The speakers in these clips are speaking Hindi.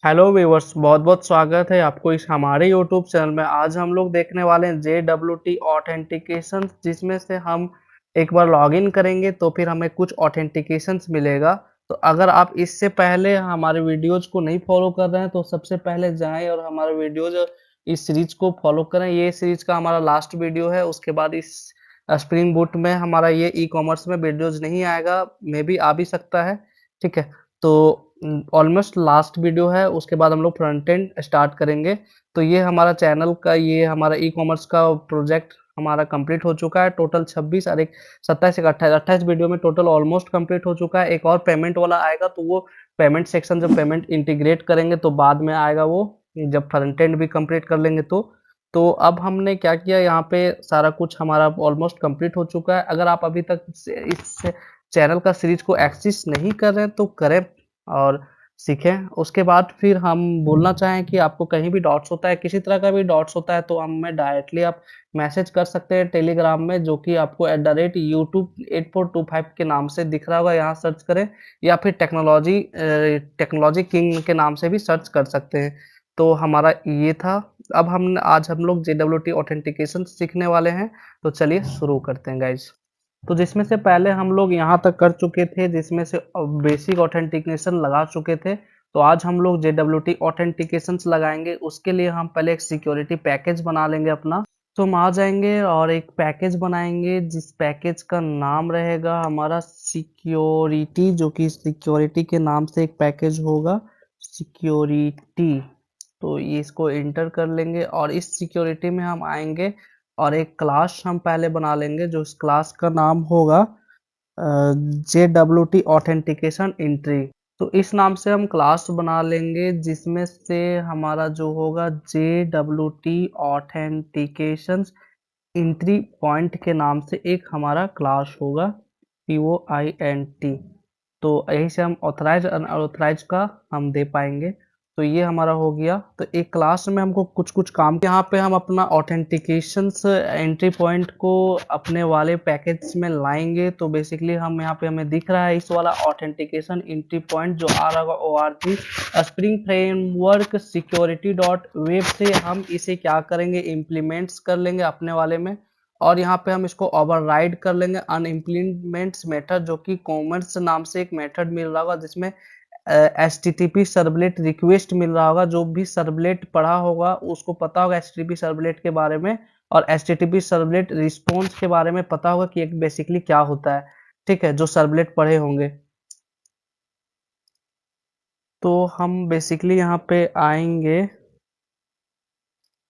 हेलो व्यूअर्स, बहुत बहुत स्वागत है आपको इस हमारे यूट्यूब चैनल में। आज हम लोग देखने वाले हैं JWT ऑथेंटिकेशन, जिसमें से हम एक बार लॉगिन करेंगे तो फिर हमें कुछ ऑथेंटिकेशंस मिलेगा। तो अगर आप इससे पहले हमारे वीडियोज को नहीं फॉलो कर रहे हैं तो सबसे पहले जाएं और हमारे वीडियोज इस सीरीज को फॉलो करें। ये सीरीज का हमारा लास्ट वीडियो है। उसके बाद इस स्प्रिंग बूट में हमारा ये ई कॉमर्स में वीडियोज नहीं आएगा, मे भी आ भी सकता है। ठीक है, तो ऑलमोस्ट लास्ट वीडियो है। उसके बाद हम लोग फ्रंट एंड स्टार्ट करेंगे। तो ये हमारा चैनल का, ये हमारा ई कॉमर्स का प्रोजेक्ट हमारा कंप्लीट हो चुका है। टोटल 26 और एक 27 एक 28 वीडियो में टोटल ऑलमोस्ट कंप्लीट हो चुका है। एक और पेमेंट वाला आएगा, तो वो पेमेंट सेक्शन जब पेमेंट इंटीग्रेट करेंगे तो बाद में आएगा वो, जब फ्रंट एंड भी कंप्लीट कर लेंगे तो अब हमने क्या किया, यहाँ पे सारा कुछ हमारा ऑलमोस्ट कंप्लीट हो चुका है। अगर आप अभी तक इस चैनल का सीरीज को एक्सेस नहीं कर रहे हैं तो करें और सीखें। उसके बाद फिर हम बोलना चाहें कि आपको कहीं भी डॉट्स होता है, किसी तरह का भी डॉट्स होता है, तो हमें डायरेक्टली आप मैसेज कर सकते हैं टेलीग्राम में, जो कि आपको @YouTube8425 के नाम से दिख रहा होगा, यहाँ सर्च करें। या फिर टेक्नोलॉजी किंग के नाम से भी सर्च कर सकते हैं। तो हमारा ये था। अब हम आज हम लोग JWT ऑथेंटिकेशन सीखने वाले हैं। तो चलिए शुरू करते हैं गाइज। तो जिसमें से पहले हम लोग यहाँ तक कर चुके थे, जिसमें से बेसिक ऑथेंटिकेशन लगा चुके थे। तो आज हम लोग JWT ऑथेंटिकेशन लगाएंगे। उसके लिए हम पहले एक सिक्योरिटी पैकेज बना लेंगे अपना। तो हम आ जाएंगे और एक पैकेज बनाएंगे, जिस पैकेज का नाम रहेगा हमारा सिक्योरिटी, जो कि सिक्योरिटी के नाम से एक पैकेज होगा, सिक्योरिटी। तो ये इसको इंटर कर लेंगे और इस सिक्योरिटी में हम आएंगे और एक क्लास हम पहले बना लेंगे, जो इस क्लास का नाम होगा JWT ऑथेंटिकेशन एंट्री। तो इस नाम से हम क्लास बना लेंगे, जिसमें से हमारा जो होगा JWT ऑथेंटिकेशन एंट्री पॉइंट के नाम से एक हमारा क्लास होगा, POINT। तो यही से हम ऑथराइज अनऑथराइज का हम दे पाएंगे। तो ये हमारा हो गया। तो एक क्लास में हमको कुछ कुछ काम, यहाँ पे हम अपना ऑथेंटिकेशन एंट्री पॉइंट को अपने वाले पैकेज में लाएंगे। तो बेसिकली हम यहाँ पे हमें दिख रहा है इस वाला ऑथेंटिकेशन एंट्री पॉइंट जो आ रहा होगा ORG spring framework security dot web से हम इसे क्या करेंगे, इम्प्लीमेंट्स कर लेंगे अपने वाले में। और यहाँ पे हम इसको ओवरराइड कर लेंगे अनइम्प्लीमेंट्स मेथड, जो कि कॉमर्स नाम से एक मेथड मिल रहा होगा, जिसमें HTTP सर्वलेट रिक्वेस्ट मिल रहा होगा। जो भी सर्वलेट पढ़ा होगा उसको पता होगा HTTP सर्वलेट के बारे में, और HTTP सर्वलेट रिस्पॉन्स के बारे में पता होगा कि एक बेसिकली क्या होता है। ठीक है, जो सर्वलेट पढ़े होंगे। तो हम बेसिकली यहाँ पे आएंगे,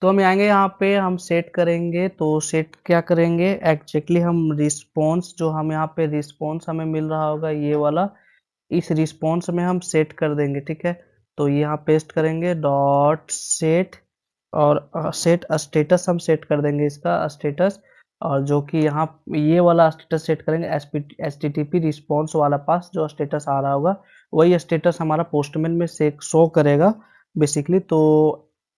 तो हम आएंगे यहाँ पे हम सेट करेंगे। तो सेट क्या करेंगे एक्जेक्टली, हम रिस्पॉन्स, जो हम यहाँ पे रिस्पॉन्स हमें मिल रहा होगा ये वाला, इस रिस्पॉन्स में हम सेट कर देंगे। ठीक है, तो यहाँ पेस्ट करेंगे डॉट सेट, और सेट स्टेटस हम सेट कर देंगे इसका स्टेटस। और जो कि यहाँ ये वाला स्टेटस सेट करेंगे HTTP रिस्पॉन्स वाला पास, जो स्टेटस आ रहा होगा वही स्टेटस हमारा पोस्टमैन में से शो करेगा बेसिकली। तो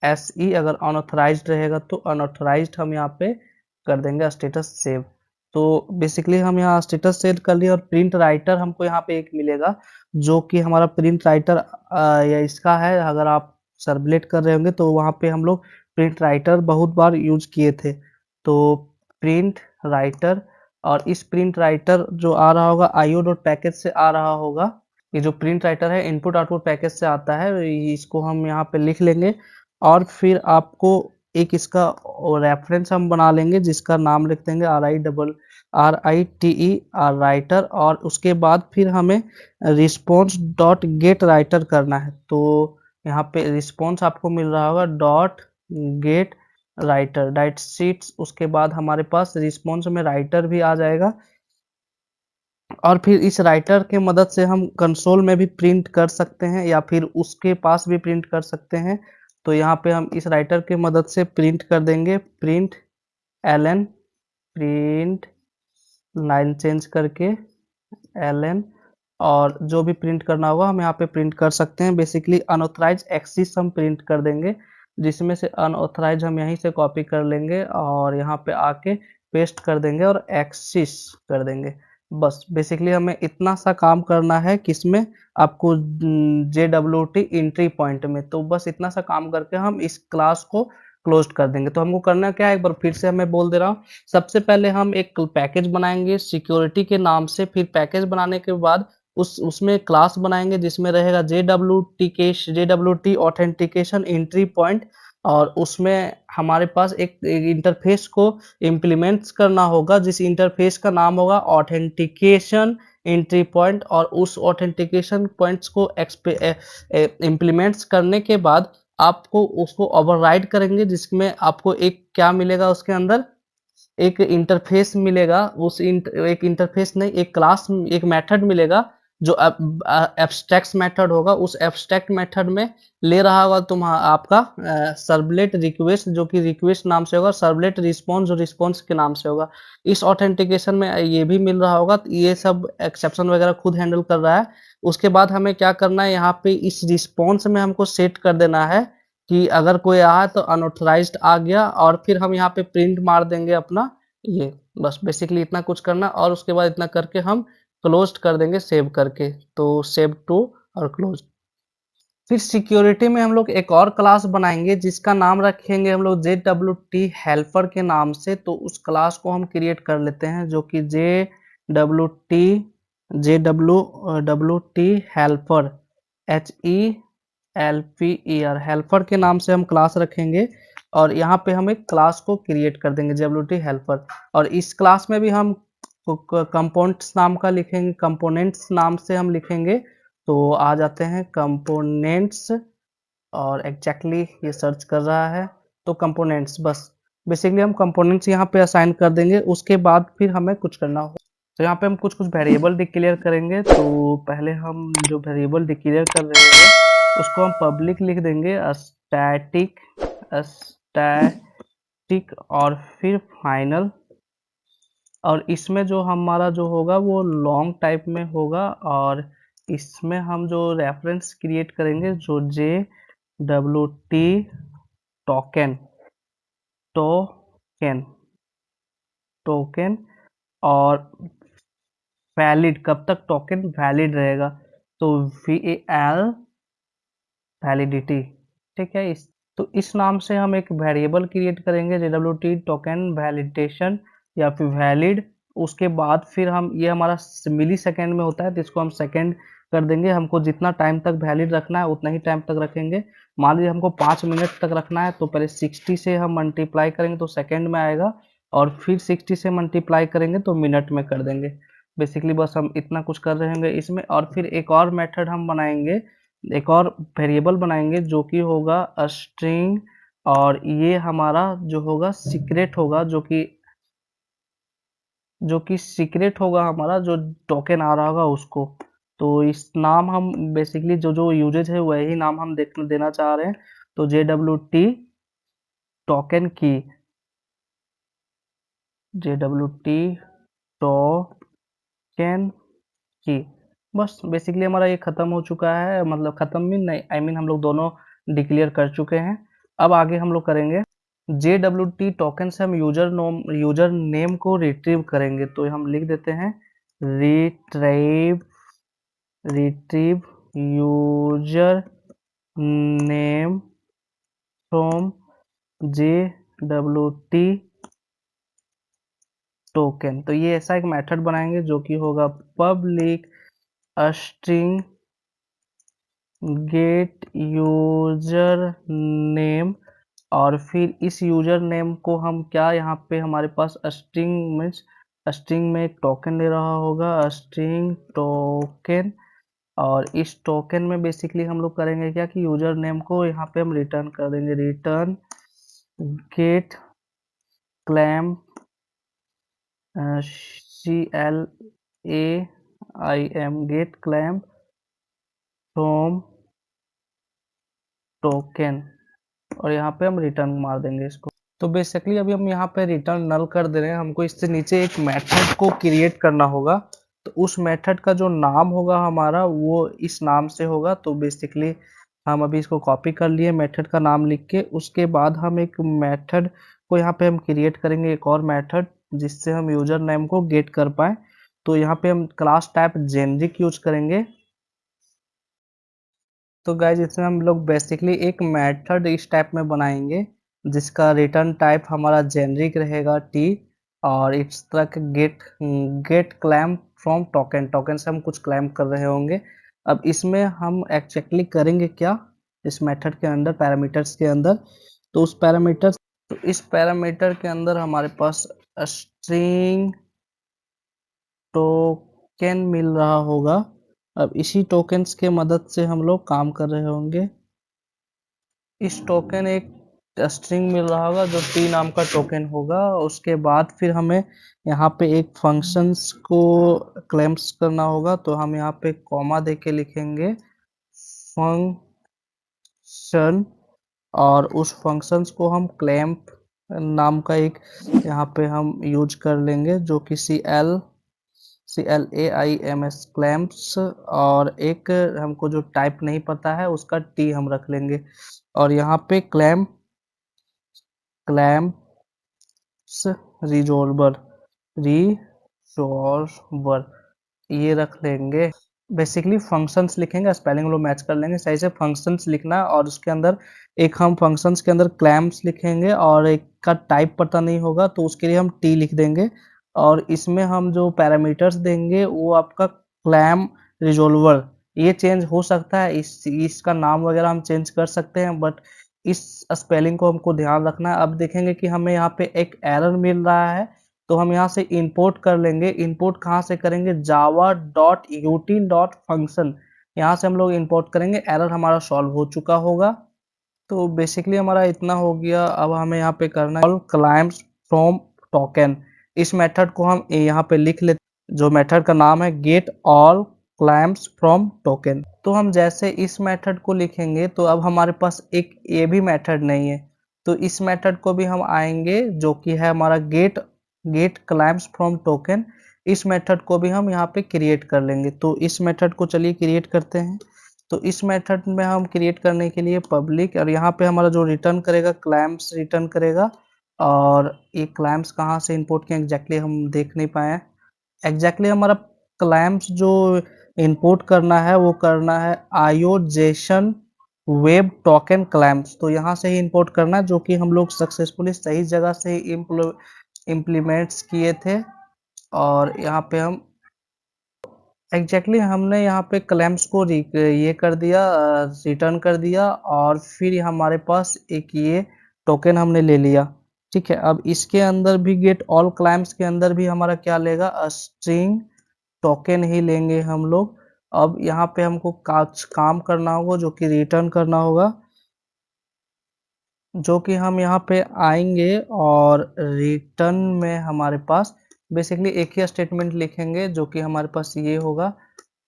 SE अगर अनऑथराइज्ड रहेगा तो अनऑथराइज्ड हम यहाँ पे कर देंगे स्टेटस सेव। तो बेसिकली हम यहाँ स्टेटस सेट कर लिए। और प्रिंट राइटर हमको यहाँ पे एक मिलेगा, जो कि हमारा प्रिंट राइटर या इसका है। अगर आप सर्वलेट कर रहे होंगे तो वहाँ पे हम लोग प्रिंट राइटर बहुत बार यूज किए थे। तो प्रिंट राइटर, और इस प्रिंट राइटर जो आ रहा होगा IO डॉट पैकेज से आ रहा होगा। ये जो प्रिंट राइटर है इनपुट आउटपुट पैकेज से आता है, इसको हम यहाँ पे लिख लेंगे। और फिर आपको एक इसका रेफरेंस हम बना लेंगे, जिसका नाम लिख देंगे RITER राइटर। और उसके बाद फिर हमें रिस्पॉन्स डॉट गेट राइटर करना है। तो यहाँ पे रिस्पॉन्स आपको मिल रहा होगा dot gate writer diet sheets. उसके बाद हमारे पास रिस्पॉन्स में राइटर भी आ जाएगा। और फिर इस राइटर के मदद से हम कंसोल में भी प्रिंट कर सकते हैं, या फिर उसके पास भी प्रिंट कर सकते हैं। तो यहाँ पे हम इस राइटर के मदद से प्रिंट कर देंगे, print ln, print line change करके ln। और जो भी प्रिंट करना होगा हम यहाँ पे प्रिंट कर सकते हैं। बेसिकली अनऑथराइज एक्सिस हम प्रिंट कर देंगे, जिसमें से अनऑथराइज हम यहीं से कॉपी कर लेंगे और यहाँ पे आके पेस्ट कर देंगे और एक्सिस कर देंगे। बस बेसिकली हमें इतना सा काम करना है किसमें, आपको JWT एंट्री पॉइंट में। तो बस इतना सा काम करके हम इस क्लास को क्लोज कर देंगे। तो हमको करना क्या है, एक बार फिर से मैं बोल दे रहा हूँ। सबसे पहले हम एक पैकेज बनाएंगे सिक्योरिटी के नाम से, फिर पैकेज बनाने के बाद उसमें क्लास बनाएंगे जिसमें रहेगा JWT ऑथेंटिकेशन एंट्री पॉइंट, और उसमें हमारे पास एक इंटरफेस को इम्प्लीमेंट्स करना होगा जिस इंटरफेस का नाम होगा ऑथेंटिकेशन एंट्री पॉइंट। और उस ऑथेंटिकेशन पॉइंट्स को इम्प्लीमेंट्स करने के बाद आपको उसको ओवरराइड करेंगे, जिसमें आपको एक क्या मिलेगा, उसके अंदर एक इंटरफेस मिलेगा। एक इंटरफेस नहीं, एक क्लास, एक मेथड मिलेगा जो एब्स्ट्रैक्ट मेथड होगा। उस एब्स्ट्रैक्ट मेथड में ले रहा होगा आपका सर्वलेट रिक्वेस्ट, जो कि रिक्वेस्ट नाम से होगा, सर्वलेट रिस्पॉन्स जो रिस्पॉन्स के नाम से होगा। इस ऑथेंटिकेशन में ये भी मिल रहा होगा, तो ये सब एक्सेप्शन वगैरह खुद हैंडल कर रहा है। उसके बाद हमें क्या करना है, यहाँ पे इस रिस्पॉन्स में हमको सेट कर देना है कि अगर कोई आया तो अनऑथराइज्ड आ गया, और फिर हम यहाँ पे प्रिंट मार देंगे अपना ये। बस बेसिकली इतना कुछ करना, और उसके बाद इतना करके हम क्लोज कर देंगे सेव करके। तो सेव टू और क्लोज। फिर सिक्योरिटी में हम लोग एक और क्लास बनाएंगे जिसका नाम रखेंगे हम लोग JWT हेल्पर के नाम से। तो उस क्लास को हम क्रिएट कर लेते हैं, जो कि JWT हेल्पर, HELPER हेल्पर के नाम से हम क्लास रखेंगे। और यहाँ पे हम एक क्लास को क्रिएट कर देंगे JWT हेल्पर। और इस क्लास में भी हम कंपोनेंट्स नाम का लिखेंगे, कंपोनेंट्स नाम से हम लिखेंगे। तो आ जाते हैं कंपोनेंट्स, और एग्जैक्टली ये सर्च कर रहा है। तो कंपोनेंट्स, बस बेसिकली हम कंपोनेंट्स यहाँ पे असाइन कर देंगे। उसके बाद फिर हमें कुछ करना हो, तो यहाँ पे हम कुछ वेरिएबल डिक्लेयर करेंगे। तो पहले हम जो वेरिएबल डिक्लेयर कर रहे हैं उसको हम पब्लिक लिख देंगे, स्टैटिक, स्टैटिक और फिर फाइनल। और इसमें जो हमारा जो होगा वो लॉन्ग टाइप में होगा। और इसमें हम जो रेफरेंस क्रिएट करेंगे जो JWT टोकन, टोकन, टोकन, और वैलिड, कब तक टोकन वैलिड रहेगा, तो VAL वैलिडिटी। ठीक है, इस नाम से हम एक वेरिएबल क्रिएट करेंगे JWT टोकन वैलिडेशन या फिर वैलिड। उसके बाद फिर हम, ये हमारा मिली सेकेंड में होता है तो इसको हम सेकेंड कर देंगे। हमको जितना टाइम तक वैलिड रखना है उतना ही टाइम तक रखेंगे। मान लीजिए हमको 5 मिनट तक रखना है, तो पहले 60 से हम मल्टीप्लाई करेंगे तो सेकेंड में आएगा, और फिर 60 से मल्टीप्लाई करेंगे तो मिनट में कर देंगे। बेसिकली बस हम इतना कुछ कर रहे होंगे इसमें। और फिर एक और मेथड हम बनाएंगे, एक और वेरिएबल बनाएंगे जो कि होगा स्ट्रिंग, और ये हमारा जो होगा सीक्रेट होगा, जो कि सीक्रेट होगा हमारा, जो टोकन आ रहा होगा उसको। तो इस नाम हम बेसिकली जो जो यूजेज है वही नाम हम देना चाह रहे हैं। तो JWT टोकन की, JWT टोकन की। बस बेसिकली हमारा ये खत्म हो चुका है, मतलब खत्म भी नहीं, आई मीन हम लोग दोनों डिक्लेयर कर चुके हैं। अब आगे हम लोग करेंगे JWT टोकन से हम यूजर नेम को रिट्रीव करेंगे। तो हम लिख देते हैं retrieve user name from JWT token. तो ये ऐसा एक मेथड बनाएंगे जो कि होगा public string gate user name. और फिर इस यूजर नेम को हम क्या, यहाँ पे हमारे पास स्ट्रिंग मीन्स स्ट्रिंग में एक टोकन ले रहा होगा, स्ट्रिंग टोकन। और इस टोकन में बेसिकली हम लोग करेंगे क्या कि यूजर नेम को यहाँ पे हम रिटर्न कर देंगे, return get claim CLAIM get claim from token, और यहाँ पे हम रिटर्न मार देंगे इसको। तो बेसिकली अभी हम यहाँ पे रिटर्न नल कर दे रहे हैं। हमको इससे नीचे एक मेथड को क्रिएट करना होगा। तो उस मेथड का जो नाम होगा हमारा वो इस नाम से होगा। तो बेसिकली हम अभी इसको कॉपी कर लिए मेथड का नाम लिख के। उसके बाद हम एक मेथड को यहाँ पे हम क्रिएट करेंगे, एक और मेथड जिससे हम यूजर नेम को गेट कर पाए। तो यहाँ पे हम क्लास टाइप जेनरिक यूज करेंगे। तो गाइज इसमें हम लोग बेसिकली एक मेथड इस टाइप में बनाएंगे जिसका रिटर्न टाइप हमारा जेनरिक रहेगा टी, और इस तरह के get claim from token, token से हम कुछ क्लैम कर रहे होंगे। अब इसमें हम एक्चुअली करेंगे क्या इस मेथड के अंदर, पैरामीटर्स के अंदर, तो इस पैरामीटर के अंदर हमारे पास स्ट्रिंग टोकन मिल रहा होगा। अब इसी टोकन्स के मदद से हम लोग काम कर रहे होंगे। इस टोकन एक स्ट्रिंग मिल रहा होगा जो टी नाम का टोकन होगा। उसके बाद फिर हमें यहाँ पे एक फंक्शंस को क्लेम्स करना होगा, तो हम यहाँ पे कॉमा दे के लिखेंगे फंक्शन, और उस फंक्शंस को हम क्लैम्प नाम का एक यहाँ पे हम यूज कर लेंगे, जो कि CLAIMS क्लैम्प्स, और एक हमको जो टाइप नहीं पता है उसका टी हम रख लेंगे, और यहाँ पे क्लैम्प्स रिजॉल्वर ये रख लेंगे। बेसिकली फंक्शंस लिखेंगे, स्पेलिंग लोग मैच कर लेंगे सही से। फंक्शंस लिखना है और उसके अंदर एक हम फंक्शंस के अंदर क्लैम्प्स लिखेंगे, और एक का टाइप पता नहीं होगा तो उसके लिए हम टी लिख देंगे, और इसमें हम जो पैरामीटर्स देंगे वो आपका क्लैम रिजॉल्वर। ये चेंज हो सकता है, इसका नाम वगैरह हम चेंज कर सकते हैं, बट इस स्पेलिंग को हमको ध्यान रखना है। अब देखेंगे कि हमें यहाँ पे एक एरर मिल रहा है, तो हम यहाँ से इंपोर्ट कर लेंगे। इंपोर्ट कहाँ से करेंगे, java.util.function, यहाँ से हम लोग इंपोर्ट करेंगे। एरर हमारा सॉल्व हो चुका होगा। तो बेसिकली हमारा इतना हो गया। अब हमें यहाँ पे करना है क्लाइम्स फ्रॉम टोकन। इस मेथड को हम यहाँ पे लिख लेते, जो मेथड का नाम है get all climbs from token. तो हम जैसे इस मेथड को लिखेंगे तो अब हमारे पास एक ये भी मेथड नहीं है, तो इस मेथड को भी हम आएंगे जो कि है हमारा गेट क्लाइम्स फ्रॉम टोकन। इस मेथड को भी हम यहाँ पे क्रिएट कर लेंगे। तो इस मेथड को चलिए क्रिएट करते हैं। तो इस मेथड में हम क्रिएट करने के लिए पब्लिक, और यहाँ पे हमारा जो रिटर्न करेगा क्लैम्प्स रिटर्न करेगा। और ये क्लैम्प्स कहाँ से इंपोर्ट किया एग्जैक्टली हम देख नहीं पाए। एग्जैक्टली हमारा क्लैम्प्स जो इंपोर्ट करना है वो करना है आयोजेशन वेब टोकन क्लैम्प्स, तो यहाँ से ही इंपोर्ट करना है, जो कि हम लोग सक्सेसफुली सही जगह से ही इम्प्लीमेंट्स किए थे। और यहाँ पे हम हमने यहाँ पे क्लैम्प्स को ये कर दिया, रिटर्न कर दिया, और फिर हमारे पास एक ये टोकन हमने ले लिया। ठीक है, अब इसके अंदर भी गेट ऑल क्लैम्प्स के अंदर भी हमारा क्या लेगा, स्ट्रिंग टोकन ही लेंगे हम लोग। अब यहाँ पे हमको काम करना होगा, जो कि रिटर्न करना होगा, जो कि हम यहाँ पे आएंगे, और रिटर्न में हमारे पास बेसिकली एक ही स्टेटमेंट लिखेंगे जो कि हमारे पास ये होगा,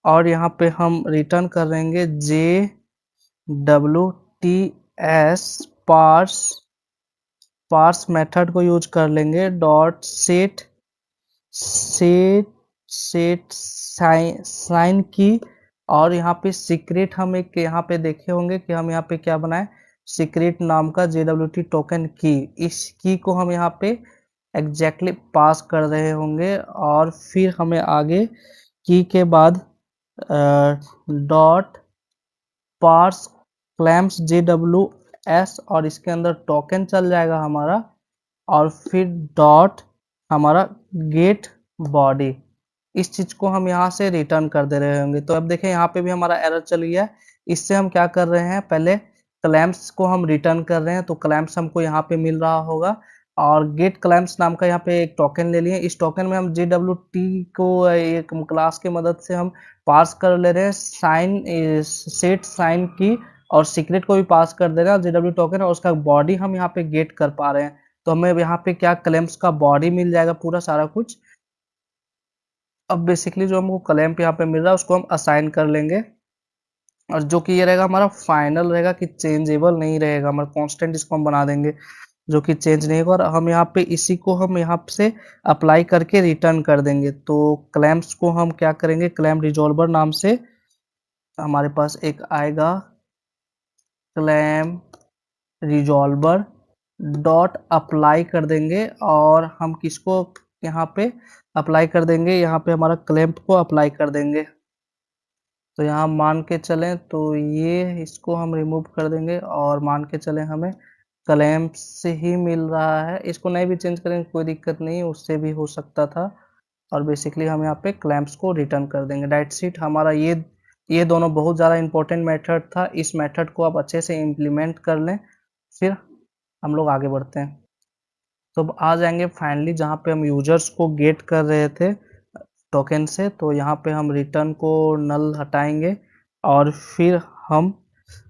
और यहाँ पे हम रिटर्न करेंगे JWTS पार्स मेथड को यूज कर लेंगे, डॉट सेट साइन की, और यहाँ पे सीक्रेट हम एक यहाँ पे देखे होंगे कि हम यहाँ पे क्या बनाए, सीक्रेट नाम का JWT टोकन की। इस की को हम यहाँ पे एग्जैक्टली पास कर रहे होंगे, और फिर हमें आगे की के बाद डॉट पार्स क्लैम्प्स JWS, और इसके अंदर टोकन चल जाएगा हमारा, और फिर डॉट हमारा गेट बॉडी। इस चीज को हम यहाँ से रिटर्न कर दे रहे होंगे। तो अब देखें यहाँ पे भी हमारा एरर चल गया है। इससे हम क्या कर रहे हैं, पहले क्लैम्प्स को हम रिटर्न कर रहे हैं, तो क्लैम्प्स हमको यहाँ पे मिल रहा होगा, और गेट क्लैम्प्स नाम का यहाँ पे एक टोकन ले लिए। इस टोकन में हम JWT को एक क्लास की मदद से हम पास कर ले रहे हैं, सेट साइन की, और सीक्रेट को भी पास कर दे रहे हैं JW टोकन, और उसका बॉडी हम यहाँ पे गेट कर पा रहे हैं। तो हमें यहाँ पे क्या क्लैम्प्स का बॉडी मिल जाएगा पूरा सारा कुछ। अब बेसिकली जो हमको क्लैम्प यहाँ पे मिल रहा है उसको हम असाइन कर लेंगे, और जो कि ये रहेगा हमारा फाइनल रहेगा, कि चेंजेबल नहीं रहेगा, हमारा कांस्टेंट इसको हम बना देंगे जो कि चेंज नहीं होगा। और हम यहाँ पे इसी को हम यहाँ से अप्लाई करके रिटर्न कर देंगे। तो क्लैम्प्स को हम क्या करेंगे, क्लैम्प रिजॉल्वर नाम से हमारे पास एक आएगा, क्लैम्प रिजॉल्वर डॉट अप्लाई कर देंगे, और हम किसको यहाँ पे अप्लाई कर देंगे, यहाँ पे हमारा क्लैंप को अप्लाई कर देंगे। तो यहाँ मान के चलें तो ये इसको हम रिमूव कर देंगे और मान के चलें हमें क्लैंप से ही मिल रहा है। इसको नहीं भी चेंज करेंगे कोई दिक्कत नहीं, उससे भी हो सकता था। और बेसिकली हम यहाँ पे क्लैंप्स को रिटर्न कर देंगे। That's it. हमारा ये दोनों बहुत ज़्यादा इंपॉर्टेंट मेथड था। इस मेथड को आप अच्छे से इम्प्लीमेंट कर लें, फिर हम लोग आगे बढ़ते हैं। तो अब आ जाएंगे फाइनली जहाँ पे हम यूजर्स को गेट कर रहे थे टोकन से। तो यहाँ पे हम रिटर्न को नल हटाएंगे और फिर हम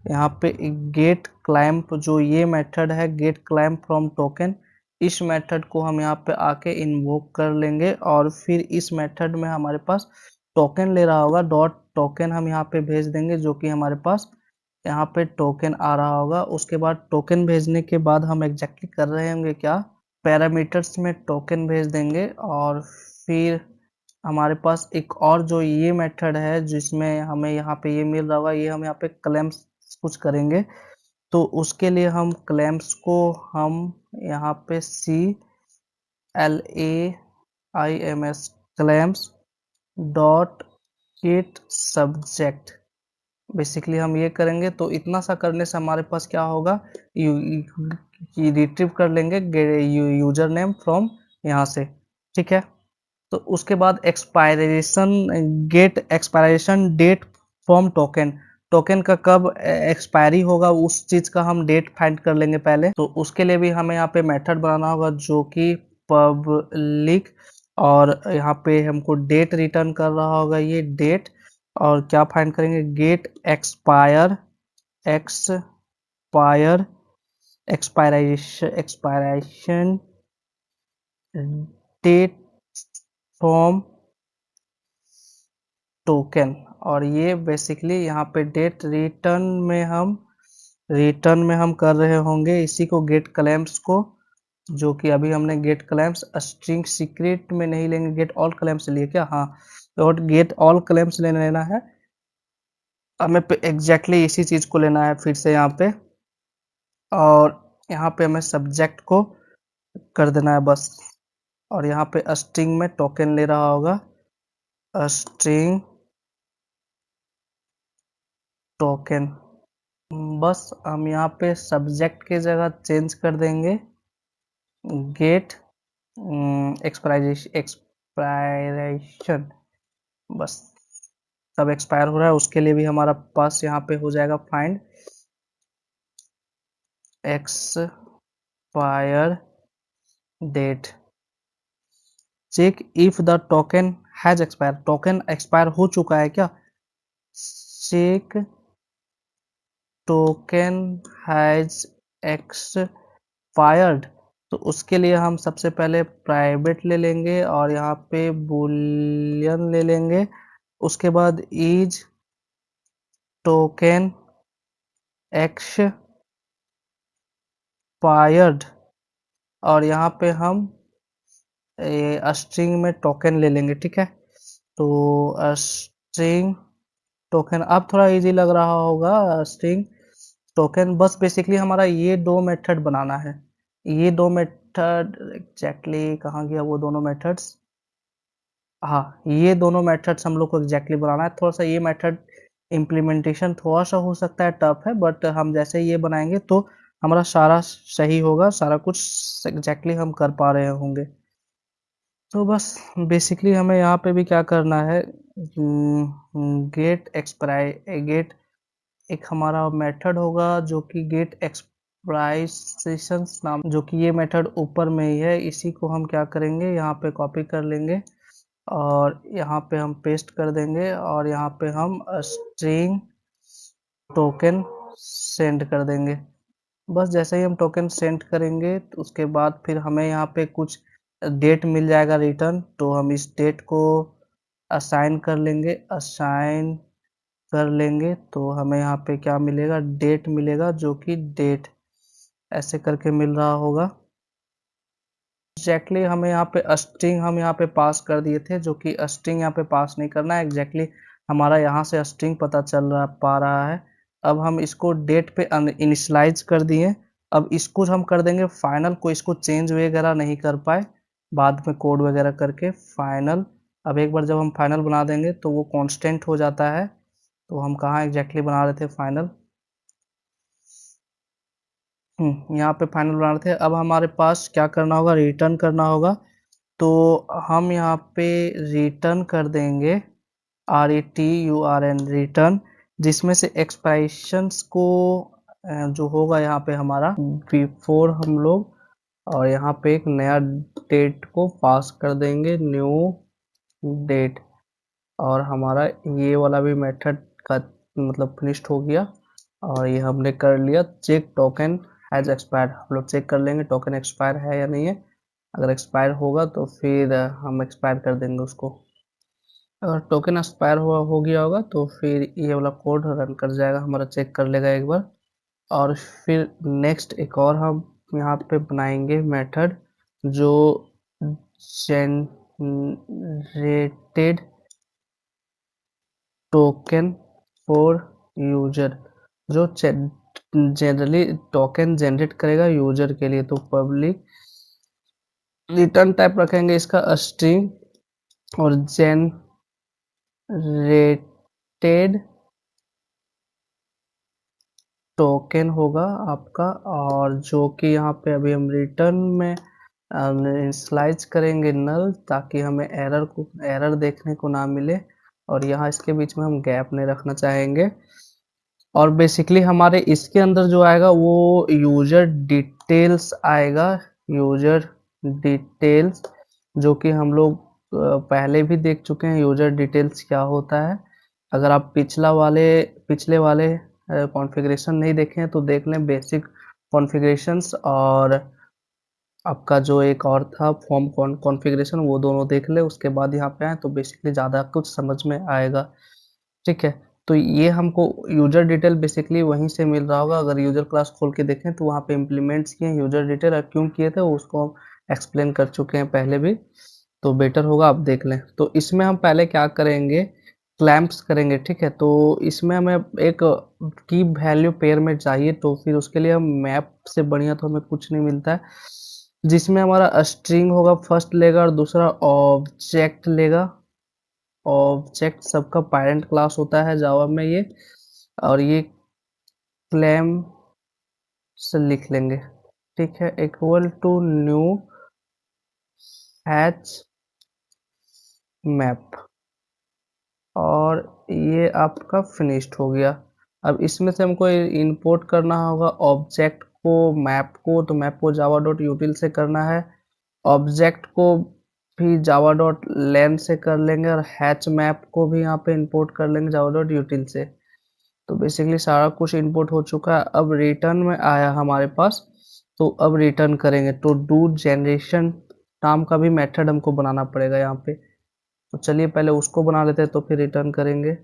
यहाँ पे गेट क्लाइंप, जो ये मेथड है गेट क्लाइंप फ्रॉम टोकन, इस मेथड को हम यहाँ पे आके इन्वोक कर लेंगे और फिर इस मेथड में हमारे पास टोकन ले रहा होगा, डॉट टोकन हम यहाँ पे भेज देंगे, जो कि हमारे पास यहाँ पे टोकन आ रहा होगा। उसके बाद टोकन भेजने के बाद हम एग्जैक्टली कर रहे होंगे क्या, पैरामीटर्स में टोकन भेज देंगे और फिर हमारे पास एक और जो ये मेथड है जिसमें हमें यहाँ पे ये मिल रहा होगा, ये हम यहाँ पे क्लेम्स कुछ करेंगे। तो उसके लिए हम क्लेम्स को हम यहाँ पे CLAIMS claims dot gate subject basically हम ये करेंगे। तो इतना सा करने से हमारे पास क्या होगा, रिट्रीव कर लेंगे यूजर नेम फ्रॉम यहाँ से, ठीक है। तो उसके बाद expiration, get expiration date from token, token का कब एक्सपायरी होगा उस चीज का हम डेट फाइंड कर लेंगे पहले। तो उसके लिए भी हमें यहाँ पे मेथड बनाना होगा जो कि पब्लिक, और यहाँ पे हमको डेट रिटर्न कर रहा होगा, ये डेट। और क्या फाइंड करेंगे, get expire expiration date from token. और ये बेसिकली यहाँ पे डेट रिटर्न में हम कर रहे होंगे इसी को, गेट क्लेम्स को, जो कि अभी हमने गेट क्लेम्स स्ट्रिंग सीक्रेट में नहीं लेंगे, गेट ऑल क्लेम्स लिए क्या, हाँ। तो गेट ऑल क्लेम्स लेना है हमें एग्जैक्टली इसी चीज को लेना है फिर से यहाँ पे। और यहाँ पे हमें सब्जेक्ट को कर देना है बस। और यहाँ पे स्ट्रिंग में टोकन ले रहा होगा, स्ट्रिंग टोकन। बस हम यहाँ पे सब्जेक्ट की जगह चेंज कर देंगे गेट एक्सपायरेशन। बस सब एक्सपायर हो रहा है, उसके लिए भी हमारा पास यहाँ पे हो जाएगा find expire date, check if the token has expire, token expire हो चुका है क्या, चेक टोकन हैज एक्सपायर्ड। तो उसके लिए हम सबसे पहले प्राइवेट ले लेंगे और यहाँ पे बूलियन ले लेंगे। उसके बाद इज टोकन एक्सपायर्ड, और यहाँ पे हम स्ट्रिंग में टोकन ले लेंगे, ठीक है। तो स्ट्रिंग टोकन अब थोड़ा इजी लग रहा होगा, स्ट्रिंग टोकन। बस बेसिकली हमारा ये दो मेथड बनाना है, ये दो मेथड एग्जैक्टली कहाँ गया वो दोनों मेथड्स, हाँ ये दोनों मेथड्स हम लोग को एग्जैक्टली बनाना है। थोड़ा सा ये मेथड इम्प्लीमेंटेशन थोड़ा सा हो सकता है टफ है, बट हम जैसे ये बनाएंगे तो हमारा सारा सही होगा, सारा कुछ एग्जैक्टली हम कर पा रहे होंगे। तो बस बेसिकली हमें यहाँ पे भी क्या करना है, गेट एक हमारा मेथड होगा जो कि गेट एक्सप्राइसेशन नाम, जो कि ये मेथड ऊपर में ही है, इसी को हम क्या करेंगे यहाँ पे कॉपी कर लेंगे और यहाँ पे हम पेस्ट कर देंगे और यहाँ पे हम स्ट्रिंग टोकन सेंड कर देंगे। बस जैसे ही हम टोकन सेंड करेंगे तो उसके बाद फिर हमें यहाँ पे कुछ डेट मिल जाएगा रिटर्न, तो हम इस डेट को असाइन कर लेंगे, तो हमें यहाँ पे क्या मिलेगा, डेट मिलेगा, जो कि डेट ऐसे करके मिल रहा होगा। एग्जैक्टली हमें यहाँ पे स्ट्रिंग हम यहाँ पे पास कर दिए थे, जो कि स्ट्रिंग यहाँ पे पास नहीं करना है, एग्जैक्टली हमारा यहाँ से स्ट्रिंग पता चल रहा है। अब हम इसको डेट पे इनिशियलाइज कर दिए, अब इसको हम कर देंगे फाइनल, को इसको चेंज वगैरह नहीं कर पाए। बाद में कोड वगैरह करके फाइनल। अब एक बार जब हम फाइनल बना देंगे तो वो कांस्टेंट हो जाता है। तो हम कहाँ एग्जैक्टली बना रहे थे फाइनल, यहाँ पे फाइनल बना रहे थे। अब हमारे पास क्या करना होगा, रिटर्न करना होगा। तो हम यहाँ पे रिटर्न कर देंगे RETURN रिटर्न, जिसमें से एक्सप्रेशंस को जो होगा यहाँ पे हमारा बिफोर हम लोग, और यहाँ पे एक नया डेट को पास कर देंगे, न्यू डेट। और हमारा ये वाला भी मेथड का मतलब फिनिश्ड हो गया। और ये हमने कर लिया। चेक टोकन हैज एक्सपायर्ड, हम लोग चेक कर लेंगे टोकन एक्सपायर है या नहीं है। अगर एक्सपायर होगा तो फिर हम एक्सपायर कर देंगे उसको। अगर टोकन एक्सपायर हो गया होगा तो फिर ये वाला कोड रन कर जाएगा, हमारा चेक कर लेगा एक बार। और फिर नेक्स्ट एक और हम यहाँ पे बनाएंगे मेथड जो जनरेटेड टोकन फॉर यूजर, जो जनरली टोकन जनरेट करेगा यूजर के लिए। तो पब्लिक रिटर्न टाइप रखेंगे इसका स्ट्रिंग, और जनरेटेड टोकन होगा आपका। और जो कि यहाँ पे अभी हम रिटर्न में इनिशियलाइज करेंगे नल, ताकि हमें एरर देखने को ना मिले। और यहाँ इसके बीच में हम गैप नहीं रखना चाहेंगे। और बेसिकली हमारे इसके अंदर जो आएगा वो यूजर डिटेल्स आएगा, यूजर डिटेल्स, जो कि हम लोग पहले भी देख चुके हैं यूजर डिटेल्स क्या होता है। अगर आप पिछले वाले कॉन्फ़िगरेशन नहीं देखे हैं तो देख लें, बेसिक कॉन्फ़िगरेशंस। और आपका जो एक और था फॉर्म कॉन्फ़िगरेशन, वो दोनों देख ले, उसके बाद यहाँ पे आए तो बेसिकली ज़्यादा कुछ समझ में आएगा। ठीक है, तो ये हमको यूजर डिटेल बेसिकली वहीं से मिल रहा होगा। अगर यूजर क्लास खोल के देखें तो वहाँ पे इम्प्लीमेंट्स किए यूजर डिटेल, और क्यों किए थे उसको हम एक्सप्लेन कर चुके हैं पहले भी, तो बेटर होगा आप देख लें। तो इसमें हम पहले क्या करेंगे, क्लैंप्स करेंगे। ठीक है, तो इसमें हमें एक की वैल्यू पेयर में चाहिए, तो फिर उसके लिए हम मैप से बढ़िया तो हमें कुछ नहीं मिलता है, जिसमें हमारा स्ट्रिंग होगा फर्स्ट लेगा, और दूसरा ऑब्जेक्ट लेगा। ऑब्जेक्ट सबका पेरेंट क्लास होता है जावा में ये। और ये क्लेम से लिख लेंगे। ठीक है, equal to new hash map, और ये आपका फिनिश्ड हो गया। अब इसमें से हमको इंपोर्ट करना होगा ऑब्जेक्ट को, मैप को। तो मैप को जावा डॉट यूटिल से करना है, ऑब्जेक्ट को भी जावा डॉट लेन से कर लेंगे, और हैच मैप को भी यहाँ पे इंपोर्ट कर लेंगे जावा डॉट यूटिल से। तो बेसिकली सारा कुछ इंपोर्ट हो चुका है। अब रिटर्न में आया हमारे पास, तो अब रिटर्न करेंगे। तो डू जनरेशन नाम का भी मेथड हमको बनाना पड़ेगा यहाँ पे। तो चलिए पहले उसको बना लेते हैं, तो फिर रिटर्न करेंगे।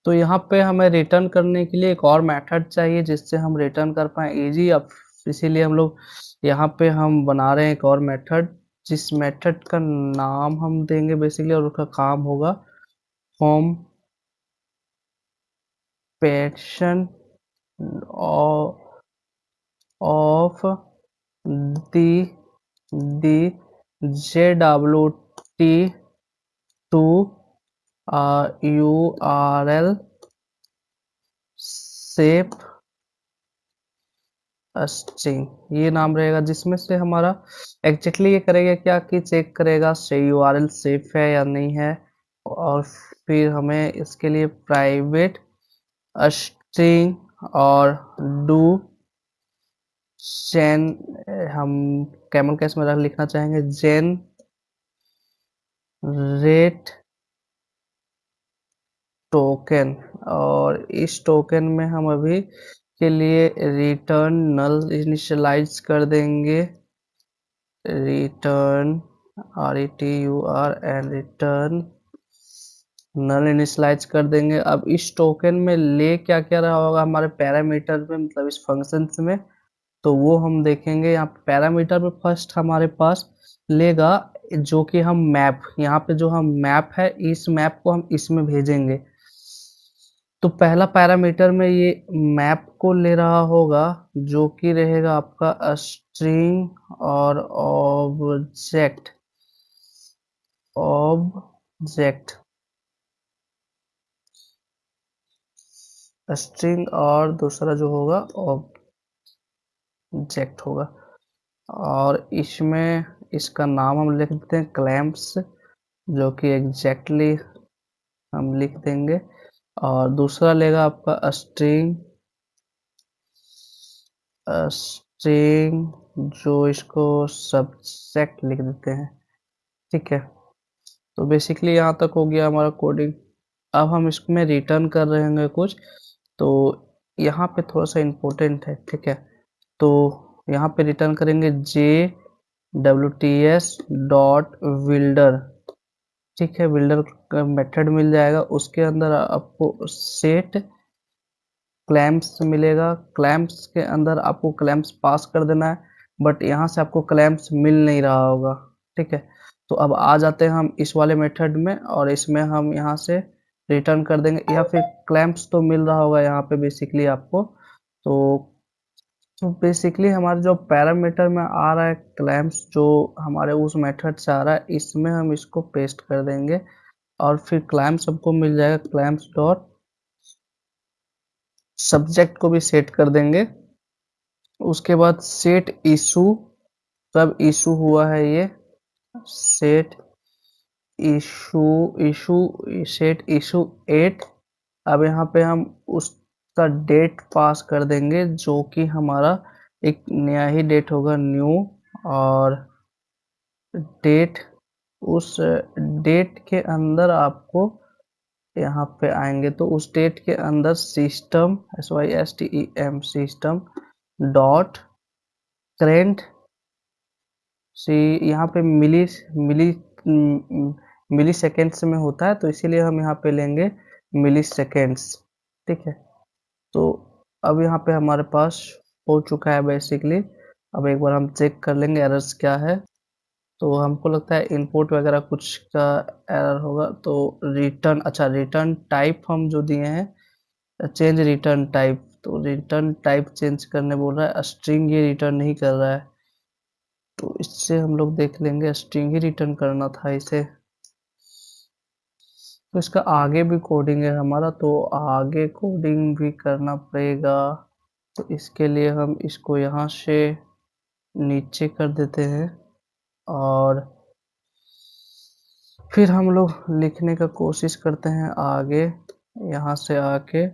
तो यहाँ पे हमें रिटर्न करने के लिए एक और मेथड चाहिए जिससे हम रिटर्न कर पाए इजी। अब इसीलिए हम लोग यहाँ पे हम बना रहे हैं एक और मेथड, जिस मेथड का नाम हम देंगे बेसिकली, और उसका काम होगा form passion of the the JWT to URL safe string, ये नाम रहेगा। जिसमें से हमारा एग्जैक्टली ये करेगा क्या कि चेक करेगा से URL सेफ है या नहीं है। और फिर हमें इसके लिए प्राइवेट स्ट्रिंग और डू जेन, हम कैमल केस में लिखना चाहेंगे जेन रेट टोकन। और इस टोकन में हम अभी के लिए रिटर्न नल इनिशियलाइज कर देंगे, रिटर्न RETURN रिटर्न नल इनिशियलाइज कर देंगे। अब इस टोकन में ले क्या क्या रहा होगा हमारे पैरामीटर में, मतलब इस फंक्शंस में, तो वो हम देखेंगे। यहाँ पे पैरामीटर में फर्स्ट हमारे पास लेगा जो कि हम मैप, यहाँ पे जो हम मैप है इस मैप को हम इसमें भेजेंगे। तो पहला पैरामीटर में ये मैप को ले रहा होगा, जो कि रहेगा आपका स्ट्रिंग और ऑब्जेक्ट स्ट्रिंग, और दूसरा जो होगा ऑब्जेक्ट होगा। और इसमें इसका नाम हम लिख देते हैं क्लैंप्स, जो कि एग्जैक्टली हम लिख देंगे। और दूसरा लेगा आपका स्ट्रिंग, जो इसको सब्जेक्ट लिख देते हैं। ठीक है, तो बेसिकली यहाँ तक हो गया हमारा कोडिंग। अब हम इसमें रिटर्न कर रहे होंगे कुछ, तो यहाँ पे थोड़ा सा इम्पोर्टेंट है। ठीक है, तो यहाँ पे रिटर्न करेंगे JWTS डॉट बिल्डर। ठीक है, बिल्डर का मेथड मिल जाएगा, उसके अंदर आपको सेट क्लैम्प्स मिलेगा। क्लैम्प्स के अंदर आपको क्लैम्प्स पास कर देना है, बट यहाँ से आपको क्लैम्प्स मिल नहीं रहा होगा। ठीक है, तो अब आ जाते हैं हम इस वाले मेथड में, और इसमें हम यहाँ से रिटर्न कर देंगे, या फिर क्लैम्प्स तो मिल रहा होगा यहाँ पे बेसिकली आपको। तो बेसिकली हमारे जो पैरामीटर में आ रहा है क्लैम्प्स, जो हमारे उस मेथड से आ रहा है, इसमें हम इसको पेस्ट कर देंगे, और फिर क्लैम्प्स हमको मिल जाएगा। क्लैम्प्स डॉट सब्जेक्ट को भी सेट कर देंगे। उसके बाद सेट इशू, कब इशू हुआ है ये, set issue issue set issue 8। अब यहाँ पे हम उसका डेट पास कर देंगे, जो कि हमारा एक नया ही डेट होगा, न्यू। और डेट, उस डेट के अंदर आपको यहाँ पे आएंगे, तो उस डेट के अंदर system SYSTEM system dot current सी, यहाँ पे मिली सेकेंड्स में होता है, तो इसीलिए हम यहाँ पे लेंगे मिली सेकेंड्स। ठीक है, तो अब यहाँ पे हमारे पास हो चुका है बेसिकली। अब एक बार हम चेक कर लेंगे एरर्स क्या है। तो हमको लगता है इनपुट वगैरह कुछ का एरर होगा। तो रिटर्न, अच्छा रिटर्न टाइप हम जो दिए हैं, चेंज रिटर्न टाइप, तो रिटर्न टाइप चेंज करने बोल रहा है, स्ट्रिंग ये रिटर्न नहीं कर रहा है। तो इससे हम लोग देख लेंगे, स्ट्रिंग ही रिटर्न करना था इसे। तो इसका आगे भी कोडिंग है हमारा, तो आगे कोडिंग भी करना पड़ेगा। तो इसके लिए हम इसको यहाँ से नीचे कर देते हैं, और फिर हम लोग लिखने का कोशिश करते हैं आगे, यहाँ से आके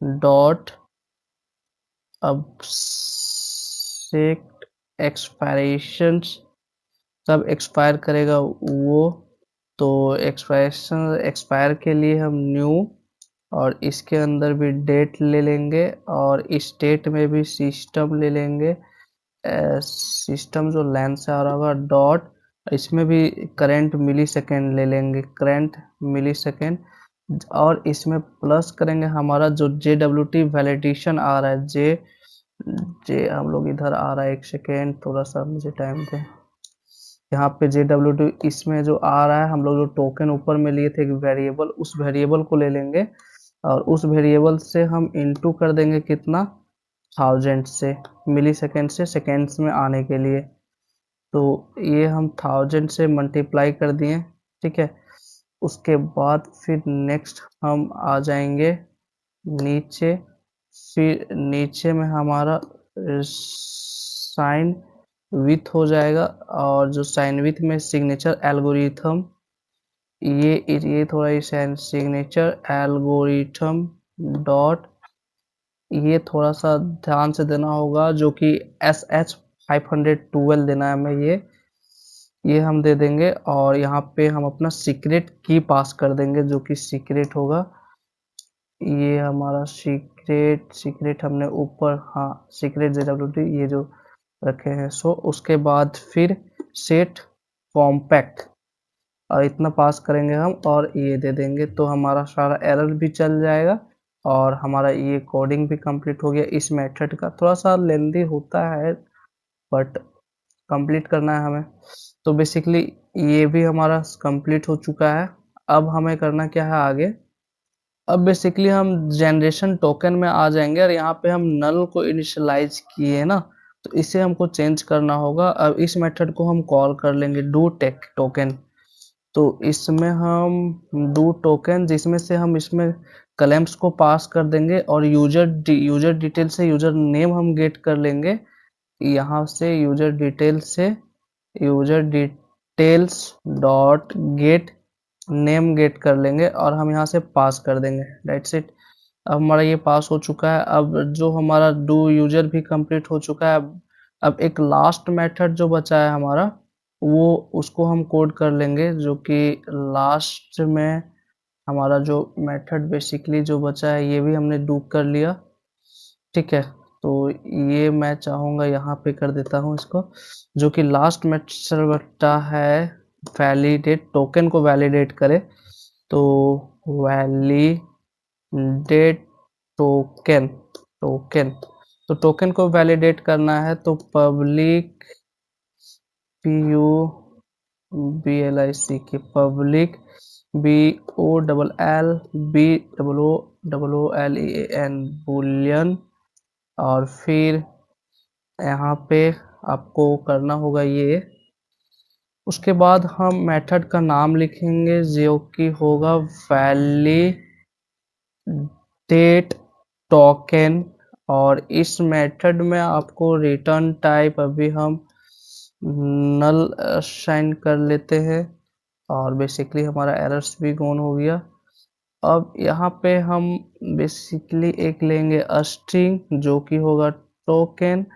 डॉट अब सेट एक्सपायरेशंस, कब एक्सपायर करेगा वो। तो एक्सपायर के लिए हम न्यू, और इसके अंदर भी डेट ले लेंगे, और इस डेट में भी सिस्टम ले लेंगे। सिस्टम जो लाइन से आ रहा होगा डॉट, इसमें भी करंट मिली सेकेंड ले लेंगे, करंट मिली सेकेंड। और इसमें प्लस करेंगे हमारा जो JWT वैलिडेशन आ रहा है, जे जे हम लोग इधर आ रहा है, एक सेकेंड थोड़ा सा मुझे टाइम दें। यहाँ पे JWT इसमें जो आ रहा है, हम लोग जो टोकन ऊपर में लिए थे एक वेरिएबल, उस वेरिएबल को ले लेंगे, और उस वेरिएबल से हम इनटू कर देंगे कितना, 1000 से, मिली सेकेंड से सेकेंड्स में आने के लिए। तो ये हम 1000 से मल्टीप्लाई कर दिए। ठीक है, उसके बाद फिर नेक्स्ट हम आ जाएंगे नीचे, फिर नीचे में हमारा साइन विथ हो जाएगा, और जो साइन विथ में सिग्नेचर एल्गोरिथम, ये थोड़ा ही सिग्नेचर एल्गोरिथम डॉट, ये थोड़ा सा ध्यान से देना होगा, जो कि SH512 देना है हमें, ये हम दे देंगे। और यहाँ पे हम अपना सीक्रेट की पास कर देंगे, जो कि सीक्रेट होगा, ये हमारा सीक्रेट हमने ऊपर, हाँ सीक्रेट JWT ये जो रखे हैं। सो उसके बाद फिर सेट कॉम्पैक्ट, और इतना पास करेंगे हम, और ये दे देंगे, तो हमारा सारा एरर भी चल जाएगा, और हमारा ये कोडिंग भी कंप्लीट हो गया। इस मेथड का थोड़ा सा लेंदी होता है, बट कंप्लीट करना है हमें। तो बेसिकली ये भी हमारा कंप्लीट हो चुका है। अब हमें करना क्या है आगे, अब बेसिकली हम जनरेशन टोकन में आ जाएंगे और यहाँ पे हम नल को इनिशियलाइज किए ना, तो इसे हमको चेंज करना होगा। अब इस मेथड को हम कॉल कर लेंगे डू टेक टोकन। तो इसमें हम डू टोकन, जिसमें से हम इसमें कलेम्स को पास कर देंगे और यूजर डिटेल से यूजर नेम हम गेट कर लेंगे। यहाँ से user details dot gate name gate कर लेंगे और हम यहाँ से पास कर देंगे। That's it. अब हमारा ये पास हो चुका है। अब जो हमारा डू यूजर भी कंप्लीट हो चुका है। अब एक लास्ट मेथड जो बचा है हमारा, वो उसको हम कोड कर लेंगे, जो कि लास्ट में हमारा जो मेथड बेसिकली जो बचा है, ये भी हमने डू कर लिया। ठीक है, तो ये मैं चाहूँगा यहाँ पे कर देता हूँ इसको, जो कि लास्ट मेथड बचा है वैलिडेट टोकन को वैलिडेट करे। तो वैलिडेट टोकन टोकन तो टोकन को वैलिडेट करना है, तो पब्लिक पब्लिक BOLL बुलियन। और फिर यहाँ पे आपको करना होगा ये। उसके बाद हम मेथड का नाम लिखेंगे जो कि होगा वैलिडेट टोकन। और इस मेथड में आपको रिटर्न टाइप अभी हम नल असाइन कर लेते हैं और बेसिकली हमारा एरर्स भी गॉन हो गया। अब यहाँ पे हम बेसिकली एक लेंगे स्ट्रिंग जो कि होगा टोकन,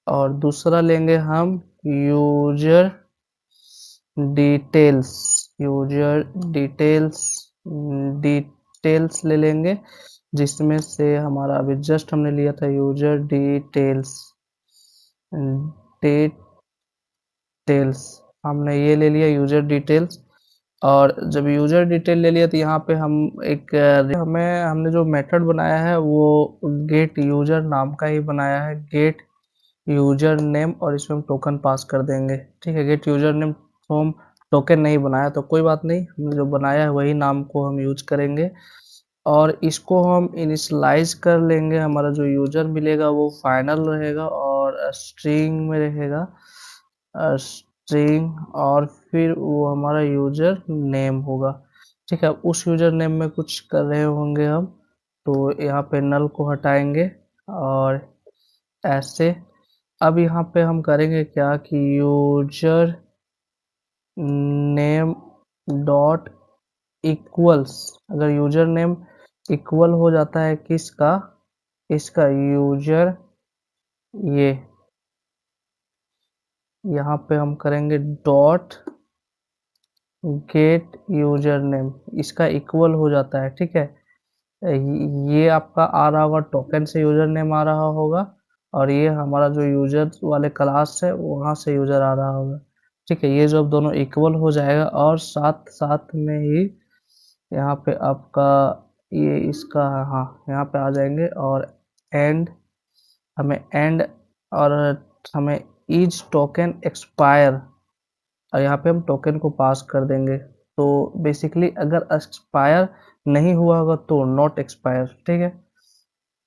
और दूसरा लेंगे हम user details user details details ले लेंगे, जिसमें से हमारा अभी जस्ट हमने लिया था यूजर डिटेल्स डिटेल्स। हमने ये ले लिया यूजर डिटेल्स। और जब यूजर डिटेल ले लिया तो यहाँ पे हम एक हमने जो मेथड बनाया है वो गेट यूजर नाम का ही बनाया है, गेट यूजर नेम, और इसमें हम टोकन पास कर देंगे। ठीक है, गेट यूजर नेम हम टोकन नहीं बनाया तो कोई बात नहीं, हमने जो बनाया है वही नाम को हम यूज करेंगे। और इसको हम इनिशियलाइज कर लेंगे। हमारा जो यूजर मिलेगा वो फाइनल रहेगा और स्ट्रिंग में रहेगा स्ट्रिंग, और फिर वो हमारा यूजर नेम होगा। ठीक है, उस यूजर नेम में कुछ कर रहे होंगे हम, तो यहाँ पे नल को हटाएंगे और ऐसे। अब यहाँ पे हम करेंगे क्या कि यूजर नेम डॉट इक्वल्स, अगर यूजर नेम इक्वल हो जाता है किसका, इसका यूजर, ये यहाँ पे हम करेंगे डॉट गेट यूजर नेम, इसका इक्वल हो जाता है। ठीक है, ये आपका आ रहा होगा टोकन से यूजर नेम आ रहा होगा, और ये हमारा जो यूजर वाले क्लास है वहाँ से यूजर आ रहा होगा। ठीक है, ये जब दोनों इक्वल हो जाएगा और साथ साथ में ही यहाँ पे आपका ये इसका, हाँ यहाँ पे आ जाएंगे और एंड, हमें एंड, और हमें ईच टोकन एक्सपायर, और यहाँ पे हम टोकन को पास कर देंगे। तो बेसिकली अगर एक्सपायर नहीं हुआ होगा तो नॉट एक्सपायर। ठीक है,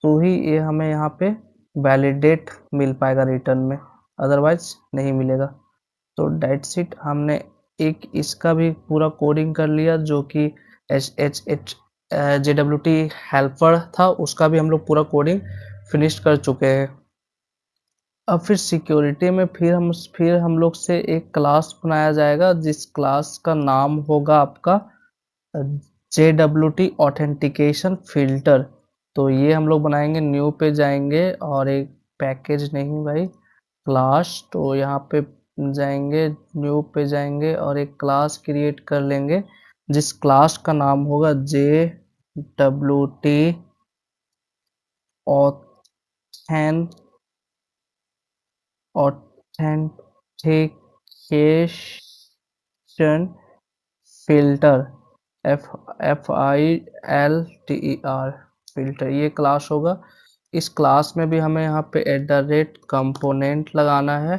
तो ही ये हमें यहाँ पे वैलिडेट मिल पाएगा रिटर्न में, अदरवाइज नहीं मिलेगा। तो डेट्स इट, हमने एक इसका भी पूरा कोडिंग कर लिया, जो कि एच JWT हेल्पर था, उसका भी हम लोग पूरा कोडिंग फिनिश कर चुके हैं। अब फिर सिक्योरिटी में फिर हम लोग से एक क्लास बनाया जाएगा, जिस क्लास का नाम होगा आपका JWT ऑथेंटिकेशन फिल्टर। तो ये हम लोग बनाएंगे, न्यू पे जाएंगे और एक पैकेज नहीं भाई, क्लास, तो यहाँ पे जाएंगे, न्यू पे जाएंगे और एक क्लास क्रिएट कर लेंगे, जिस क्लास का नाम होगा JWT authentication filter, FILTER filter, ये क्लास होगा। इस क्लास में भी हमें यहाँ पे @कंपोनेंट लगाना है,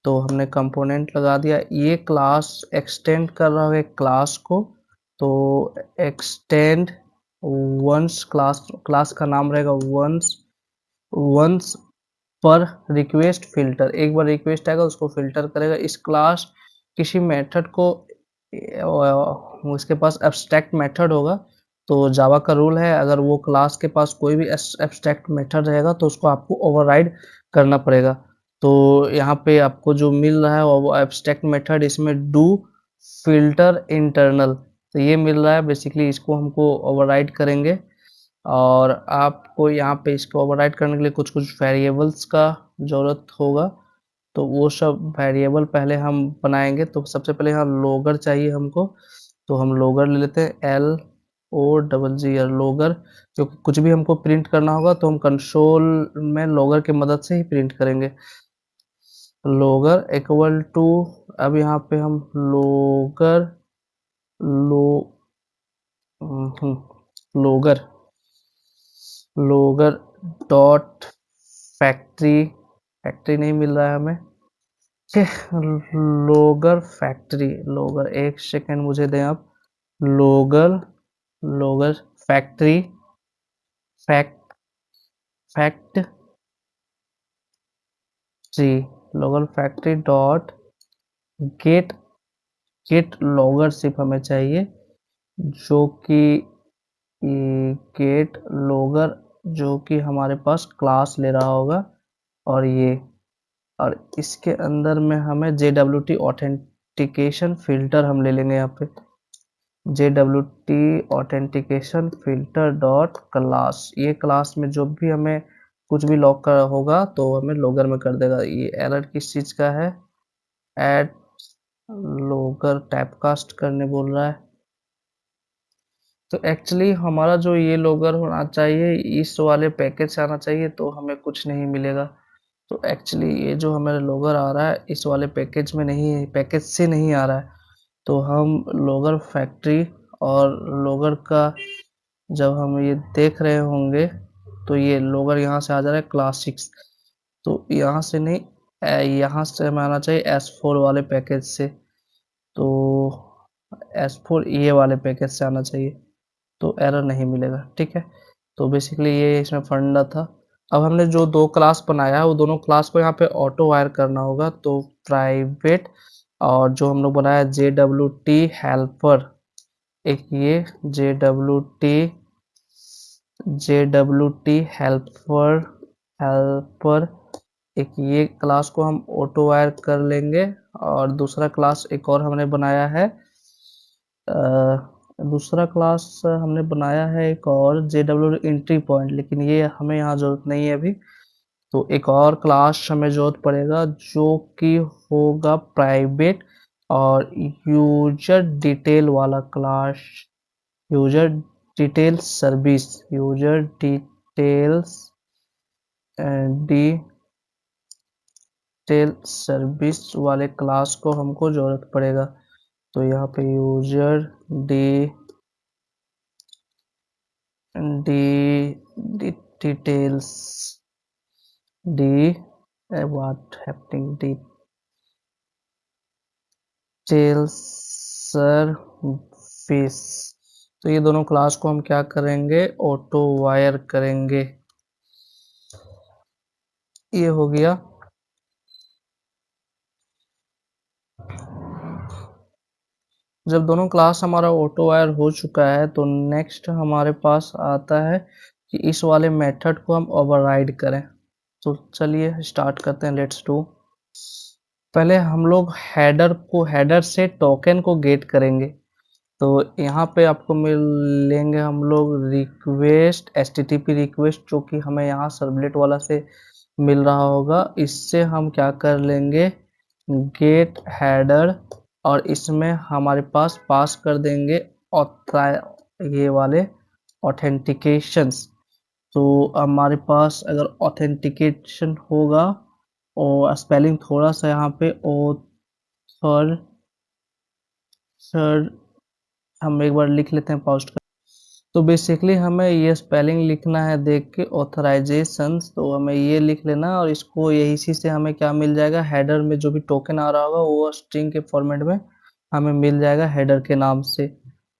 तो हमने कंपोनेंट लगा दिया। ये क्लास एक्सटेंड कर रहा है क्लास को, तो एक्सटेंड वंस क्लास का नाम रहेगा वंस वंस पर रिक्वेस्ट फिल्टर। एक बार रिक्वेस्ट आएगा उसको फिल्टर करेगा। इस क्लास किसी मेथड को उसके पास एब्स्ट्रैक्ट मेथड होगा तो जावा का रूल है, अगर वो क्लास के पास कोई भी एब्स्ट्रैक्ट मेथड रहेगा तो उसको आपको ओवरराइड करना पड़ेगा। तो यहाँ पे आपको जो मिल रहा है वो एब्स्ट्रैक्ट मेथड, इसमें डू फिल्टर इंटरनल, तो ये मिल रहा है। बेसिकली इसको हमको ओवरराइड करेंगे और आपको यहाँ पे इसको ओवरराइड करने के लिए कुछ कुछ वेरिएबल्स का ज़रूरत होगा। तो वो सब वेरिएबल पहले हम बनाएंगे। तो सबसे पहले यहाँ लोगर चाहिए हमको, तो हम लोगर ले लेते हैं, LOGR लोगर। क्योंकि कुछ भी हमको प्रिंट करना होगा तो हम कंसोल में लोगर की मदद से ही प्रिंट करेंगे। लोगर इक्वल टू, अब यहाँ पे हम लोगर लो Logar Logar dot factory, factory नहीं मिल रहा है हमें, लोगर फैक्ट्री, लोगर, एक सेकेंड मुझे दें आप। Logger logger factory fact fact जी, logger factory dot get get logger सिर्फ हमें चाहिए, जो कि गेट लॉगर जो कि हमारे पास क्लास ले रहा होगा। और ये, और इसके अंदर में हमें JWT ऑथेंटिकेशन फिल्टर हम ले लेंगे यहाँ पे, JWT authentication filter dot class. ये क्लास में जो भी हमें कुछ भी लॉग का होगा तो हमें लॉगर में कर देगा। ये एरर किस चीज़ का है, ऐड लॉगर टाइपकास्ट करने बोल रहा है। तो एक्चुअली हमारा जो ये लॉगर होना चाहिए इस वाले पैकेज से आना चाहिए, तो हमें कुछ नहीं मिलेगा। तो एक्चुअली ये जो हमारा लॉगर आ रहा है इस वाले पैकेज में नहीं है, पैकेज से नहीं आ रहा है। तो हम लॉगर फैक्ट्री और लॉगर का जब हम ये देख रहे होंगे तो ये लॉगर यहाँ से आ जा रहा है क्लासिक्स, तो यहाँ से नहीं, यहाँ से हमें आना चाहिए S4 वाले पैकेज से। तो S4 ये वाले पैकेज से आना चाहिए, तो एरर नहीं मिलेगा, ठीक है। तो बेसिकली ये इसमें फंडा था। अब हमने जो दो क्लास बनाया है वो दोनों क्लास को यहाँ पे ऑटो वायर करना होगा। तो प्राइवेट, और जो हम लोग बनाया JWT हेल्पर, एक ये JWT हेल्पर हेल्पर, एक ये क्लास को हम ऑटो वायर कर लेंगे। और दूसरा क्लास एक और हमने बनाया है, दूसरा क्लास हमने बनाया है एक और JWT एंट्री पॉइंट, लेकिन ये हमें यहाँ जरूरत नहीं है अभी। तो एक और क्लास हमें जरूरत पड़ेगा जो कि होगा प्राइवेट और यूजर डिटेल वाला class, user detail service, user details detail service वाले क्लास को हमको जरूरत पड़ेगा। तो यहाँ पे user details what happening details service, तो ये दोनों क्लास को हम क्या करेंगे, ऑटो वायर करेंगे। ये हो गया। जब दोनों क्लास हमारा ऑटो वायर हो चुका है तो नेक्स्ट हमारे पास आता है कि इस वाले मेथड को हम ओवरराइड करें। तो चलिए स्टार्ट करते हैं, लेट्स डू। पहले हम लोग हेडर से टोकन को गेट करेंगे। तो यहाँ पे आपको मिलेंगे हम लोग रिक्वेस्ट, HTTP रिक्वेस्ट, जो कि हमें यहाँ सर्वलेट वाला से मिल रहा होगा। इससे हम क्या कर लेंगे, गेट हेडर, और इसमें हमारे पास कर देंगे ये वाले ऑथेंटिकेशंस। तो हमारे पास अगर ऑथेंटिकेशन होगा और स्पेलिंग थोड़ा सा यहाँ पे ऑथर सर, हम एक बार लिख लेते हैं पॉज कर। तो बेसिकली हमें ये स्पेलिंग लिखना है देख के, ऑथराइजेशंस, तो हमें ये लिख लेना। और इसको यही इसी से हमें क्या मिल जाएगा, हेडर में जो भी टोकन आ रहा होगा वो स्ट्रिंग के फॉर्मेट में हमें मिल जाएगा हेडर के नाम से।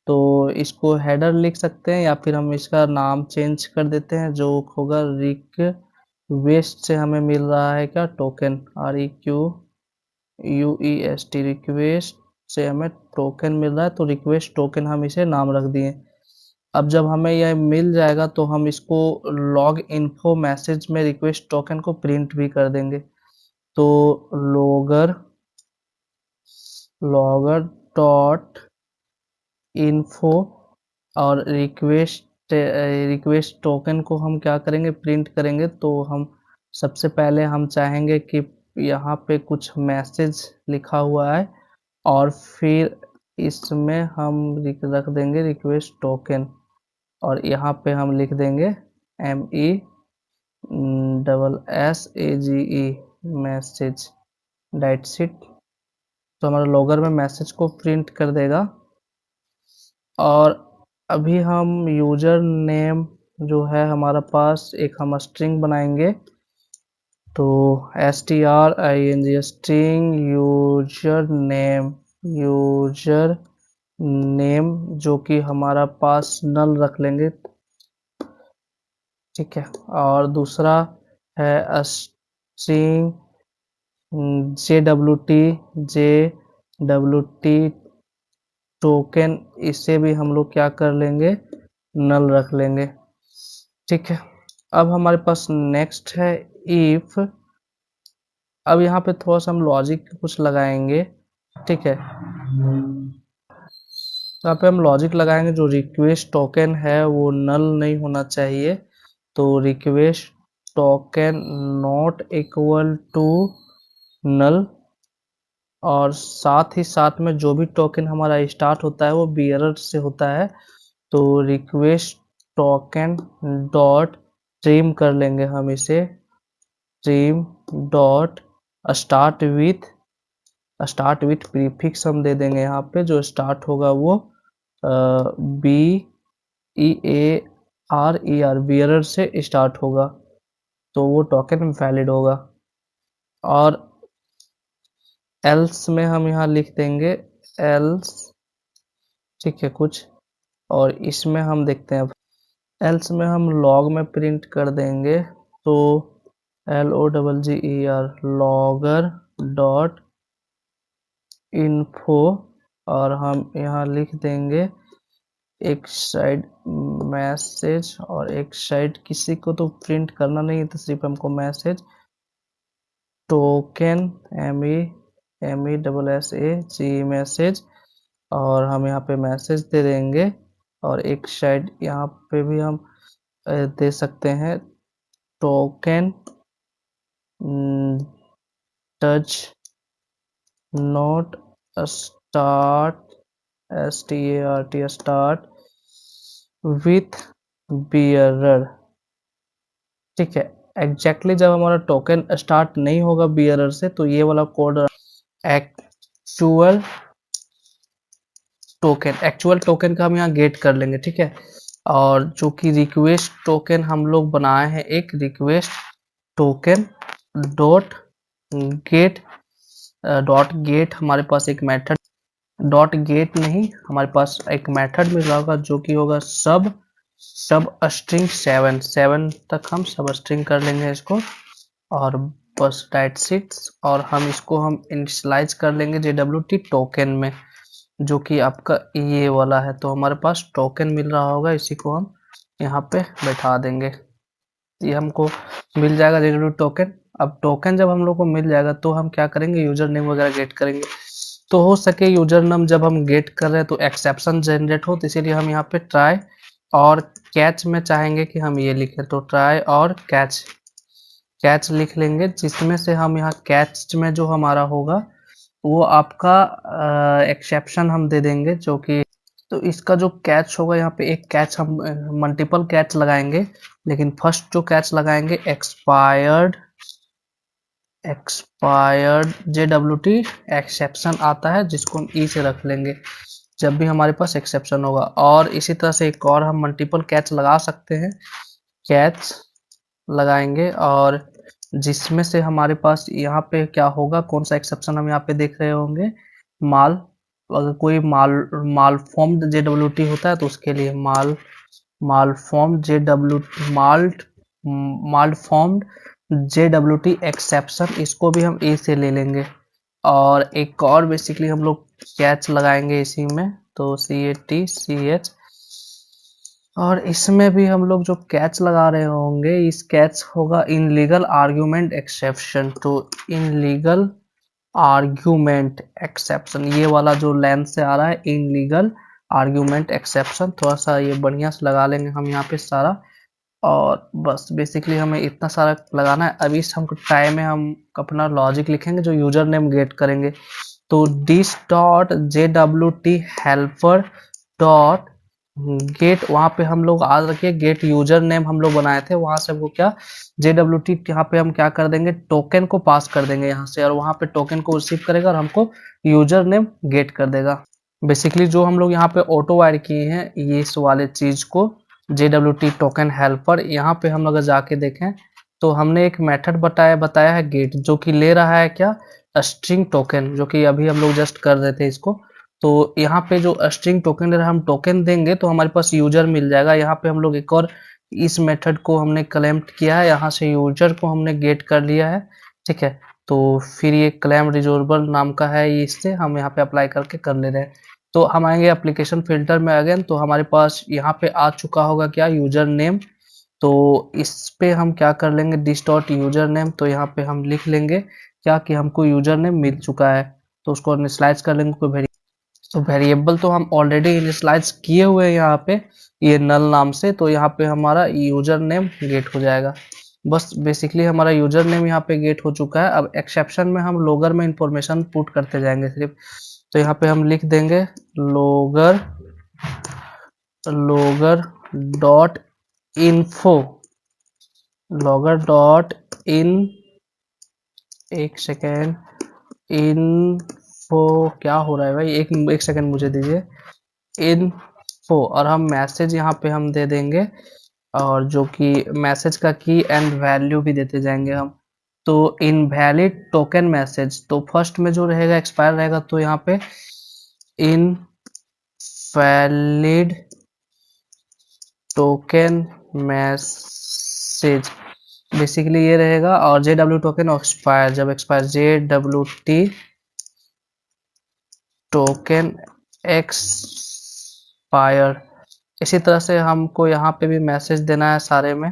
तो इसको हेडर लिख सकते हैं या फिर हम इसका नाम चेंज कर देते हैं, जो होगा रिक्वेस्ट से हमें मिल रहा है क्या टोकन, REQUEST रिक्वेस्ट से हमें टोकन मिल रहा है, तो रिक्वेस्ट टोकन हम इसे नाम रख दिए। अब जब हमें यह मिल जाएगा तो हम इसको लॉग इन्फो मैसेज में रिक्वेस्ट टोकन को प्रिंट भी कर देंगे। तो लॉगर डॉट इन्फो और रिक्वेस्ट टोकन को हम क्या करेंगे, प्रिंट करेंगे। तो हम सबसे पहले हम चाहेंगे कि यहाँ पे कुछ मैसेज लिखा हुआ है और फिर इसमें हम रख देंगे रिक्वेस्ट टोकन और यहाँ पे हम लिख देंगे MESSAGE मैसेज दैट्स इट। तो हमारा लॉगर में मैसेज को प्रिंट कर देगा। और अभी हम यूजर नेम जो है हमारा पास एक हम स्ट्रिंग बनाएंगे, तो string स्ट्रिंग यूजर नेम जो कि हमारा पास नल रख लेंगे, ठीक है। और दूसरा है स्ट्रिंग JWT टोकन, इसे भी हम लोग क्या कर लेंगे, नल रख लेंगे, ठीक है। अब हमारे पास नेक्स्ट है इफ। अब यहाँ पे थोड़ा सा हम लॉजिक कुछ लगाएंगे, ठीक है। तो यहाँ पे हम लॉजिक लगाएंगे, जो रिक्वेस्ट टोकन है वो नल नहीं होना चाहिए, तो request token not equal to null. और साथ ही साथ में जो भी टोकन हमारा स्टार्ट होता है वो बियरर से होता है, तो रिक्वेस्ट टोकन डॉट ट्रिम कर लेंगे हम इसे, trim dot start with prefix हम दे देंगे यहाँ पे, जो स्टार्ट होगा वो BEARER बियरर से स्टार्ट होगा, तो वो टोकन वैलिड होगा। और एल्स में हम यहाँ लिख देंगे एल्स, ठीक है कुछ, और इसमें हम देखते हैं एल्स में हम लॉग में प्रिंट कर देंगे, तो LOGGER लॉगर डॉट इन्फो, और हम यहाँ लिख देंगे एक साइड मैसेज और एक साइड, किसी को तो प्रिंट करना नहीं है तो सिर्फ हमको मैसेज टोकन MESSAG मैसेज, और हम यहाँ पे मैसेज दे देंगे। और एक साइड यहाँ पे भी हम दे सकते हैं token touch not start start with bearer, ठीक है। एग्जैक्टली जब हमारा टोकन स्टार्ट नहीं होगा बियरर से, तो ये वाला कोड एक्चुअल टोकन का हम यहाँ गेट कर लेंगे, ठीक है। और जो कि रिक्वेस्ट टोकन हम लोग बनाए हैं, एक रिक्वेस्ट टोकन डॉट गेट हमारे पास एक मेथड, डॉट गेट नहीं, हमारे पास एक मेथड मिल रहा होगा जो कि होगा सब स्ट्रिंग 7 तक हम सब स्ट्रिंग कर लेंगे इसको, और बस दैट्स इट। और हम इसको हम इनिशियलाइज कर लेंगे JWT टोकन में, जो कि आपका ये वाला है। तो हमारे पास टोकन मिल रहा होगा, इसी को हम यहाँ पे बैठा देंगे, ये हमको मिल जाएगा JWT टोकन। अब टोकन जब हम लोग को मिल जाएगा तो हम क्या करेंगे, यूजर नेम वगैरह गेट करेंगे। तो हो सके यूजर नेम जब हम गेट कर रहे हैं तो एक्सेप्शन जनरेट हो, तो इसीलिए हम यहाँ पे ट्राई और कैच में चाहेंगे कि हम ये लिखें, तो ट्राई और कैच लिख लेंगे, जिसमें से हम यहाँ कैच में जो हमारा होगा वो आपका एक्सेप्शन हम दे देंगे, जो कि तो इसका जो कैच होगा, यहाँ पे एक कैच हम मल्टीपल कैच लगाएंगे, लेकिन फर्स्ट जो कैच लगाएंगे एक्सपायर्ड JWT एक्सेप्शन आता है, जिसको हम ई से रख लेंगे जब भी हमारे पास एक्सेप्शन होगा। और इसी तरह से एक और हम मल्टीपल कैच लगा सकते हैं, कैच लगाएंगे, और जिसमें से हमारे पास यहाँ पे क्या होगा, कौन सा एक्सेप्शन हम यहाँ पे देख रहे होंगे, माल अगर कोई मालफॉर्म्ड JWT होता है तो उसके लिए मालफॉर्म्ड JWT एक्सेप्शन, इसको भी हम ए से ले लेंगे। और एक और बेसिकली हम लोग कैच लगाएंगे इसी में, तो CATCH, और इसमें भी हम लोग जो कैच लगा रहे होंगे, इस कैच होगा इन लीगल आर्ग्यूमेंट एक्सेप्शन। तो इन लीगल आर्ग्यूमेंट एक्सेप्शन, ये वाला जो लेंथ से आ रहा है, इन लीगल आर्ग्यूमेंट एक्सेप्शन, थोड़ा सा ये बढ़िया से लगा लेंगे हम यहाँ पे सारा। और बस बेसिकली हमें इतना सारा लगाना है। अभी इस हम टाइम में हम अपना लॉजिक लिखेंगे जो यूजर नेम गेट करेंगे। तो this dot JWT helper dot gate, वहां पे हम लोग आज रखिए गेट यूजर नेम हम लोग बनाए थे, वहां से हमको क्या JWT यहाँ पे हम क्या कर देंगे, टोकन को पास कर देंगे यहाँ से, और वहां पे टोकन को रिसीव करेगा और हमको यूजर नेम गेट कर देगा। बेसिकली जो हम लोग यहाँ पे ऑटो वायर किए हैं ये इस वाले चीज को, JWT टोकन हेल्पर, यहाँ पे हम अगर जाके देखें तो हमने एक मेथड बताया है गेट, जो कि ले रहा है क्या, स्ट्रिंग टोकन, जो कि अभी हम लोग जस्ट कर रहे थे इसको। तो यहाँ पे जो स्ट्रिंग टोकन ले रहा है, हम टोकन देंगे तो हमारे पास यूजर मिल जाएगा। यहाँ पे हम लोग एक और इस मेथड को हमने क्लेम्ड किया है, यहाँ से यूजर को हमने गेट कर लिया है, ठीक है। तो फिर ये क्लेम रिजोल्वर नाम का है, इससे हम यहाँ पे अप्लाई करके कर ले रहे हैं। तो हम आएंगे एप्लीकेशन फिल्टर में अगेन, तो हमारे पास यहाँ पे आ चुका होगा क्या, यूजर नेम। तो इस पे हम क्या कर लेंगे, दिस डॉट यूजर नेम, तो यहाँ पे हम लिख लेंगे क्या कि हमको यूजर नेम मिल चुका है। तो उसको इनिशियलाइज कर लेंगे कोई तो वेरिएबल तो हम ऑलरेडी इनिशियलाइज किए हुए हैं यहाँ पे ये नल नाम से, तो यहाँ पे हमारा यूजर नेम गेट हो जाएगा। बस बेसिकली हमारा यूजर नेम यहाँ पे गेट हो चुका है। अब एक्सेप्शन में हम लोगर में इंफॉर्मेशन पुट करते जाएंगे सिर्फ। तो यहाँ पे हम लिख देंगे logger dot info, logger dot in, एक सेकेंड, इन्फो क्या हो रहा है भाई, एक सेकेंड मुझे दीजिए, इन्फो, और हम मैसेज यहाँ पे हम दे देंगे, और जो कि मैसेज का की एंड वैल्यू भी देते जाएंगे हम। तो इनवैलिड टोकन मैसेज, तो फर्स्ट में जो रहेगा एक्सपायर रहेगा, तो यहाँ पे इनवैलिड टोकन मैसेज बेसिकली ये रहेगा, और JW टोकन एक्सपायर, जब एक्सपायर JWT टोकन एक्सपायर। इसी तरह से हमको यहाँ पे भी मैसेज देना है सारे में।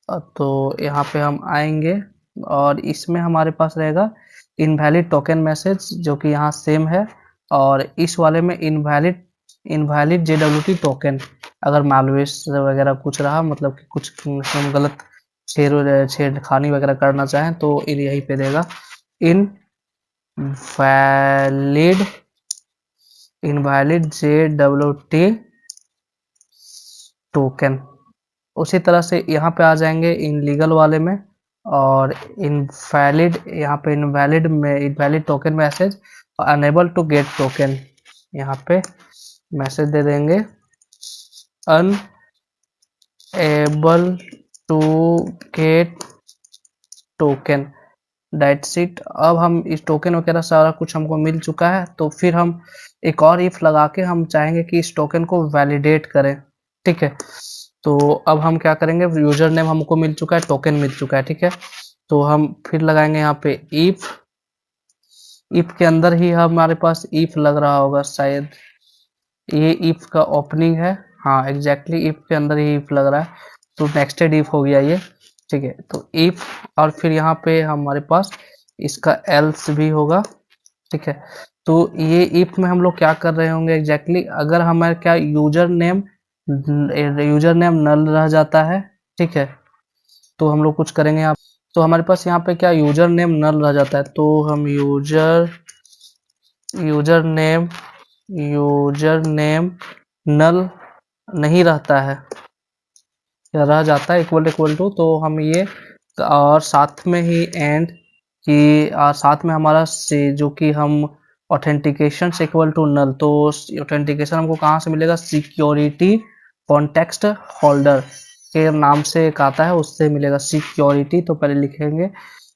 तो यहाँ पे हम आएंगे और इसमें हमारे पास रहेगा इनवैलिड टोकन मैसेज, जो कि यहाँ सेम है, और इस वाले में इनवैलिड JWT टोकन। अगर मालवेयर वगैरह कुछ रहा, मतलब कि कुछ हम गलत छेड़खानी वगैरह करना चाहें तो यहीं पे देगा इनवैलिड JWT टोकन। उसी तरह से यहाँ पे आ जाएंगे इन लीगल वाले में, और इनवैलिड, यहाँ पे इनवैलिड में इनवैलिड टोकन मैसेज, और अनेबल टू गेट टोकन, यहाँ पे मैसेज दे देंगे unable to get token, that's it. अब हम इस टोकन वगैरह सारा कुछ हमको मिल चुका है, तो फिर हम एक और इफ लगा के हम चाहेंगे कि इस टोकन को वैलिडेट करें, ठीक है। तो अब हम क्या करेंगे, यूजर नेम हमको मिल चुका है, टोकन मिल चुका है, ठीक है। तो हम फिर लगाएंगे यहाँ पे इफ के अंदर ही हमारे पास इफ लग रहा होगा शायद, ये इफ का ओपनिंग है, हाँ एग्जैक्टली इफ के अंदर ही इफ लग रहा है, तो नेक्स्टेड इफ हो गया ये, ठीक है। तो इफ, और फिर यहाँ पे हमारे पास इसका एल्स भी होगा, ठीक है। तो ये इफ में हम लोग क्या कर रहे होंगे एग्जैक्टली, अगर हमारे क्या यूजर नेम नल रह जाता है, ठीक है, तो हम लोग कुछ करेंगे यहाँ। तो हमारे पास यहाँ पे क्या यूजर नेम नल रह जाता है, तो हम यूजर नेम नल नहीं रहता है, या रह जाता है इक्वल टू, तो हम ये, और साथ में ही एंड कि साथ में हमारा से जो कि हम ऑथेंटिकेशन से इक्वल टू नल, तो ऑथेंटिकेशन हमको कहाँ से मिलेगा, सिक्योरिटी कॉन्टेक्स्ट होल्डर के नाम से एक आता है, उससे मिलेगा सिक्योरिटी। तो पहले लिखेंगे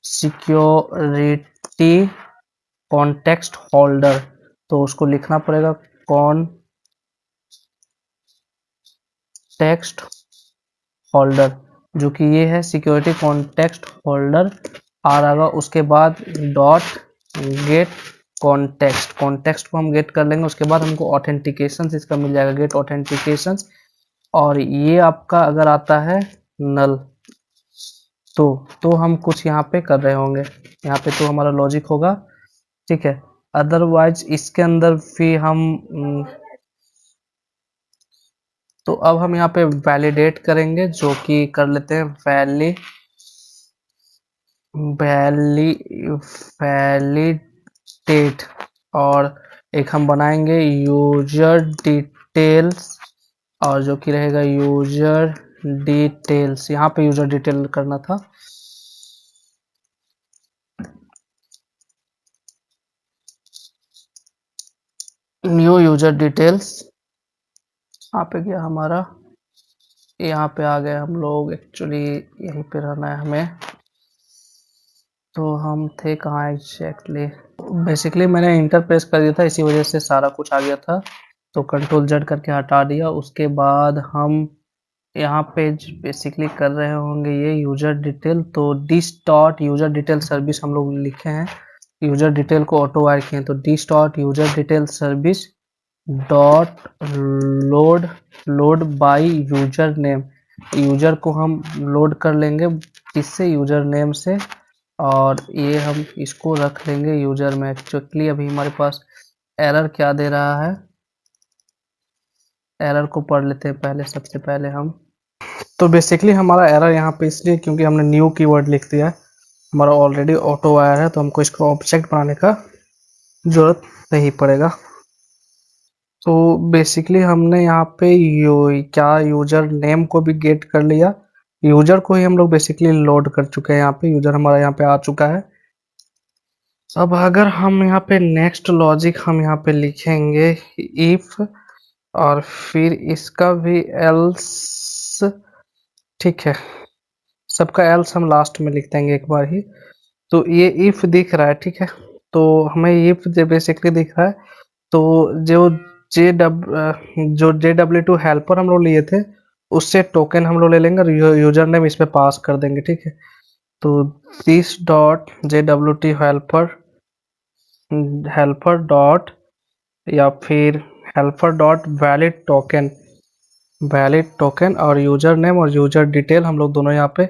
सिक्योरिटी कॉन्टेक्स्ट होल्डर, तो उसको लिखना पड़ेगा कॉन्टेक्स्ट होल्डर, जो कि ये है सिक्योरिटी कॉन्टेक्स्ट होल्डर आ रहेगा। उसके बाद डॉट गेट कॉन्टेक्स्ट, कॉन्टेक्स्ट को हम गेट कर लेंगे। उसके बाद हमको ऑथेंटिकेशन इसका मिल जाएगा, गेट ऑथेंटिकेशन। और ये आपका अगर आता है नल, तो हम कुछ यहाँ पे कर रहे होंगे, यहाँ पे तो हमारा लॉजिक होगा, ठीक है। अदरवाइज इसके अंदर भी हम तो अब हम यहाँ पे वैलिडेट करेंगे, जो कि कर लेते हैं वैलिडेट। और एक हम बनाएंगे यूजर डिटेल्स, और जो कि रहेगा यूजर डिटेल्स, यहाँ पे यूजर डिटेल करना था। न्यू यूजर डिटेल्स यहाँ पे गया हमारा, यहाँ पे आ गए हम लोग, एक्चुअली यहीं पे रहना है हमें। तो हम थे कहाँ एग्जैक्टली, बेसिकली मैंने इंटर प्रेस कर दिया था, इसी वजह से सारा कुछ आ गया था, तो कंट्रोल जेड करके हटा दिया। उसके बाद हम यहाँ पे बेसिकली कर रहे होंगे ये यूजर डिटेल, तो this dot user detail service हम लोग लिखे हैं, यूजर डिटेल को ऑटो वायर किए हैं, तो this dot user detail service dot load by user name, user को हम लोड कर लेंगे किससे, यूजर नेम से। और ये हम इसको रख लेंगे यूजर में। एक्चुअली अभी हमारे पास एरर क्या दे रहा है, एरर को पढ़ लेते हैं पहले, सबसे पहले हम। तो बेसिकली हमारा एरर यहाँ पे इसलिए क्योंकि हमने न्यू कीवर्ड लिख दिया है, हमारा ऑलरेडी ऑटो वायर है, तो हमको इसको ऑब्जेक्ट बनाने का जरूरत नहीं पड़ेगा। तो बेसिकली हमने यहाँ पे क्या यूजर नेम को भी गेट कर लिया, यूजर को ही हम लोग बेसिकली लोड कर चुके हैं, यहाँ पे यूजर हमारा यहाँ पे आ चुका है। अब अगर हम यहाँ पे नेक्स्ट लॉजिक हम यहाँ पे लिखेंगे इफ, और फिर इसका भी एल्स, ठीक है, सबका एल्स हम लास्ट में लिख देंगे एक बार ही। तो ये इफ दिख रहा है, ठीक है, तो हमें इफ बेसिकली दिख रहा है, तो जो JW2 हेल्पर हम लोग लिए थे, उससे टोकन हम लोग ले लेंगे और यूजर नेम इस पे पास कर देंगे, ठीक है। तो this dot JW2 helper dot, या फिर हेल्पर डॉट वैलिड टोकन और यूजर नेम और यूजर डिटेल हम लोग दोनों यहाँ पे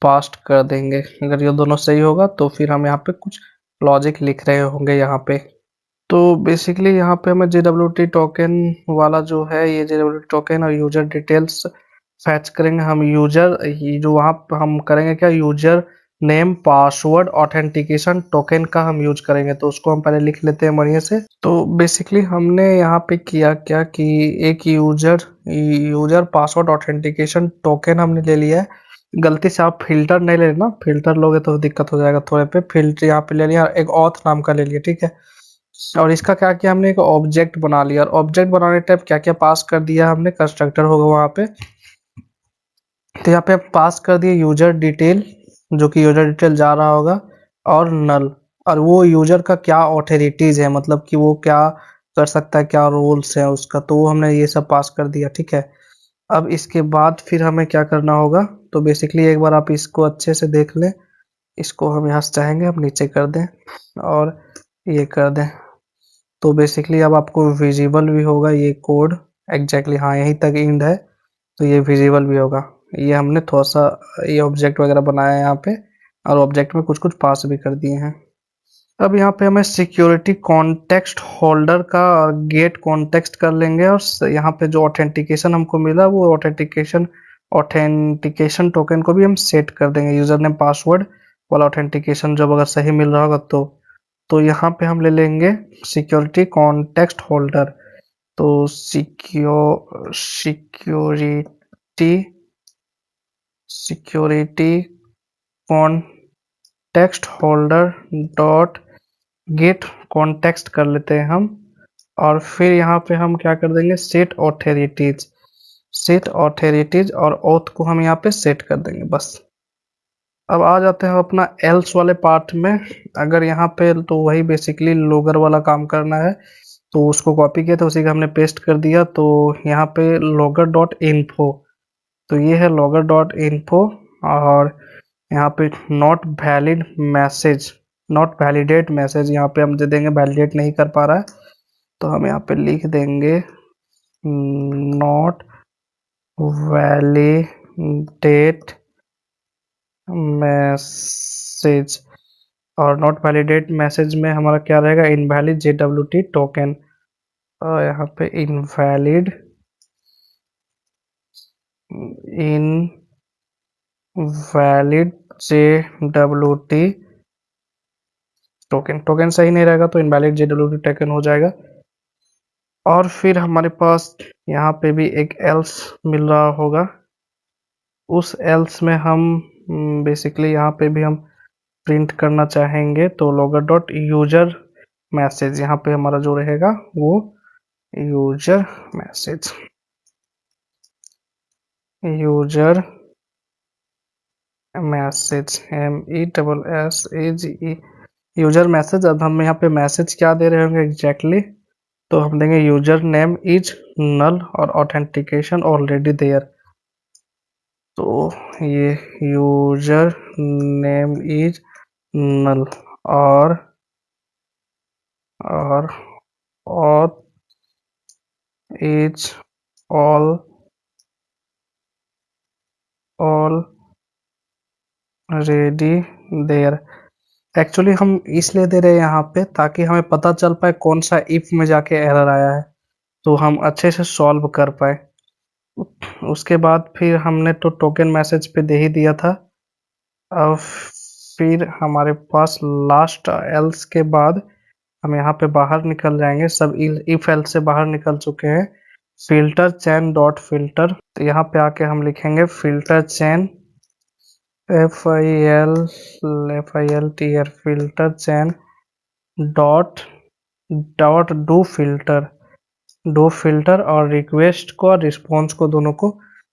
पास्ट कर देंगे। अगर ये दोनों सही होगा तो फिर हम यहाँ पे कुछ लॉजिक लिख रहे होंगे यहाँ पे। तो बेसिकली यहाँ पे हमें JWT टोकन वाला जो है, ये JWT टोकन और यूजर डिटेल्स फैच करेंगे हम। यूजर जो वहाँ पे हम करेंगे क्या, user name password authentication token का हम यूज करेंगे, तो उसको हम पहले लिख लेते हैं बढ़िया से। तो बेसिकली हमने यहाँ पे किया क्या कि एक यूजर पासवर्ड ऑथेंटिकेशन टोकन हमने ले लिया है। गलती से आप फिल्टर नहीं ले लेना, फिल्टर लोगे तो दिक्कत हो जाएगा थोड़े पे। फिल्टर यहाँ पे ले लिया, एक ऑथ नाम का ले लिया, ठीक है। और इसका क्या किया हमने, एक ऑब्जेक्ट बना लिया, और ऑब्जेक्ट बनाने टाइप क्या क्या पास कर दिया हमने, कंस्ट्रक्टर होगा वहाँ पे। तो यहाँ पे पास कर दिए यूजर डिटेल, जो कि यूजर डिटेल जा रहा होगा, और नल, और वो यूजर का क्या ऑथोरिटीज है, मतलब कि वो क्या कर सकता है, क्या रोल्स है उसका, तो वो हमने ये सब पास कर दिया, ठीक है। अब इसके बाद फिर हमें क्या करना होगा, तो बेसिकली एक बार आप इसको अच्छे से देख लें, इसको हम यहाँ से चाहेंगे हम नीचे कर दें और ये कर दें, तो बेसिकली अब आपको विजिबल भी होगा ये कोड, एग्जैक्टली हाँ यहीं तक एंड है, तो ये विजिबल भी होगा। ये हमने थोड़ा सा ये ऑब्जेक्ट वगैरह बनाया है यहाँ पे, और ऑब्जेक्ट में कुछ कुछ पास भी कर दिए हैं। अब यहाँ पे हमें सिक्योरिटी कॉन्टेक्स्ट होल्डर का और गेट कॉन्टेक्स्ट कर लेंगे, और यहाँ पे जो ऑथेंटिकेशन हमको मिला वो ऑथेंटिकेशन टोकन को भी हम सेट कर देंगे, यूजर नेम पासवर्ड वाला ऑथेंटिकेशन जब अगर सही मिल रहा होगा तो यहाँ पे हम ले लेंगे सिक्योरिटी कॉन्टेक्स्ट होल्डर। तो security context holder dot gate context कर लेते हैं हम, और फिर यहाँ पे हम क्या कर देंगे, सेट ऑथोरिटीज और ओथ को हम यहाँ पे सेट कर देंगे, बस। अब आ जाते हैं अपना एल्स वाले पार्ट में। अगर यहाँ पे तो वही बेसिकली लोगर वाला काम करना है, तो उसको कॉपी किया था, उसी का हमने पेस्ट कर दिया। तो यहाँ पे logger डॉट इन्फो, तो ये है logger डॉट इन्फो। और यहाँ पे not valid message, not validate message यहाँ पे हम दे देंगे, वैलिडेट नहीं कर पा रहा है, तो हम यहाँ पे लिख देंगे नॉट वैलिडेट मैसेज। और नॉट वैलिडेट मैसेज में हमारा क्या रहेगा, इनवैलिड JWT टोकन। और यहाँ पे invalid invalid JWT token, token सही नहीं रहेगा तो इनवैलिड JWT टोकन हो जाएगा। और फिर हमारे पास यहाँ पे भी एक एल्स मिल रहा होगा, उस एल्स में हम बेसिकली यहाँ पे भी हम प्रिंट करना चाहेंगे, तो logger डॉट यूजर मैसेज यहाँ पे हमारा जो रहेगा वो user message, user message MESSAGE, user message. अब हम यहाँ पे मैसेज क्या दे रहे होंगे एग्जैक्टली, तो हम देंगे यूजर नेम इज नल और ऑथेंटिकेशन ऑलरेडी देयर। तो ये यूजर नेम इज नल और auth is already there। Actually हम इसलिए दे रहे हैं यहाँ पे ताकि हमें पता चल पाए कौन सा इफ में जाके एरर आया है, तो हम अच्छे से सॉल्व कर पाए। उसके बाद फिर हमने तो टोकन मैसेज पे दे ही दिया था। अब फिर हमारे पास लास्ट एल्स के बाद हम यहाँ पे बाहर निकल जाएंगे, सब इफ एल्स से बाहर निकल चुके हैं। फिल्टर चैन डॉट फिल्टर, तो यहाँ पे आके हम लिखेंगे filter chain FILTR filter chain dot dot do filter और रिक्वेस्ट को और रिस्पॉन्स को दोनों को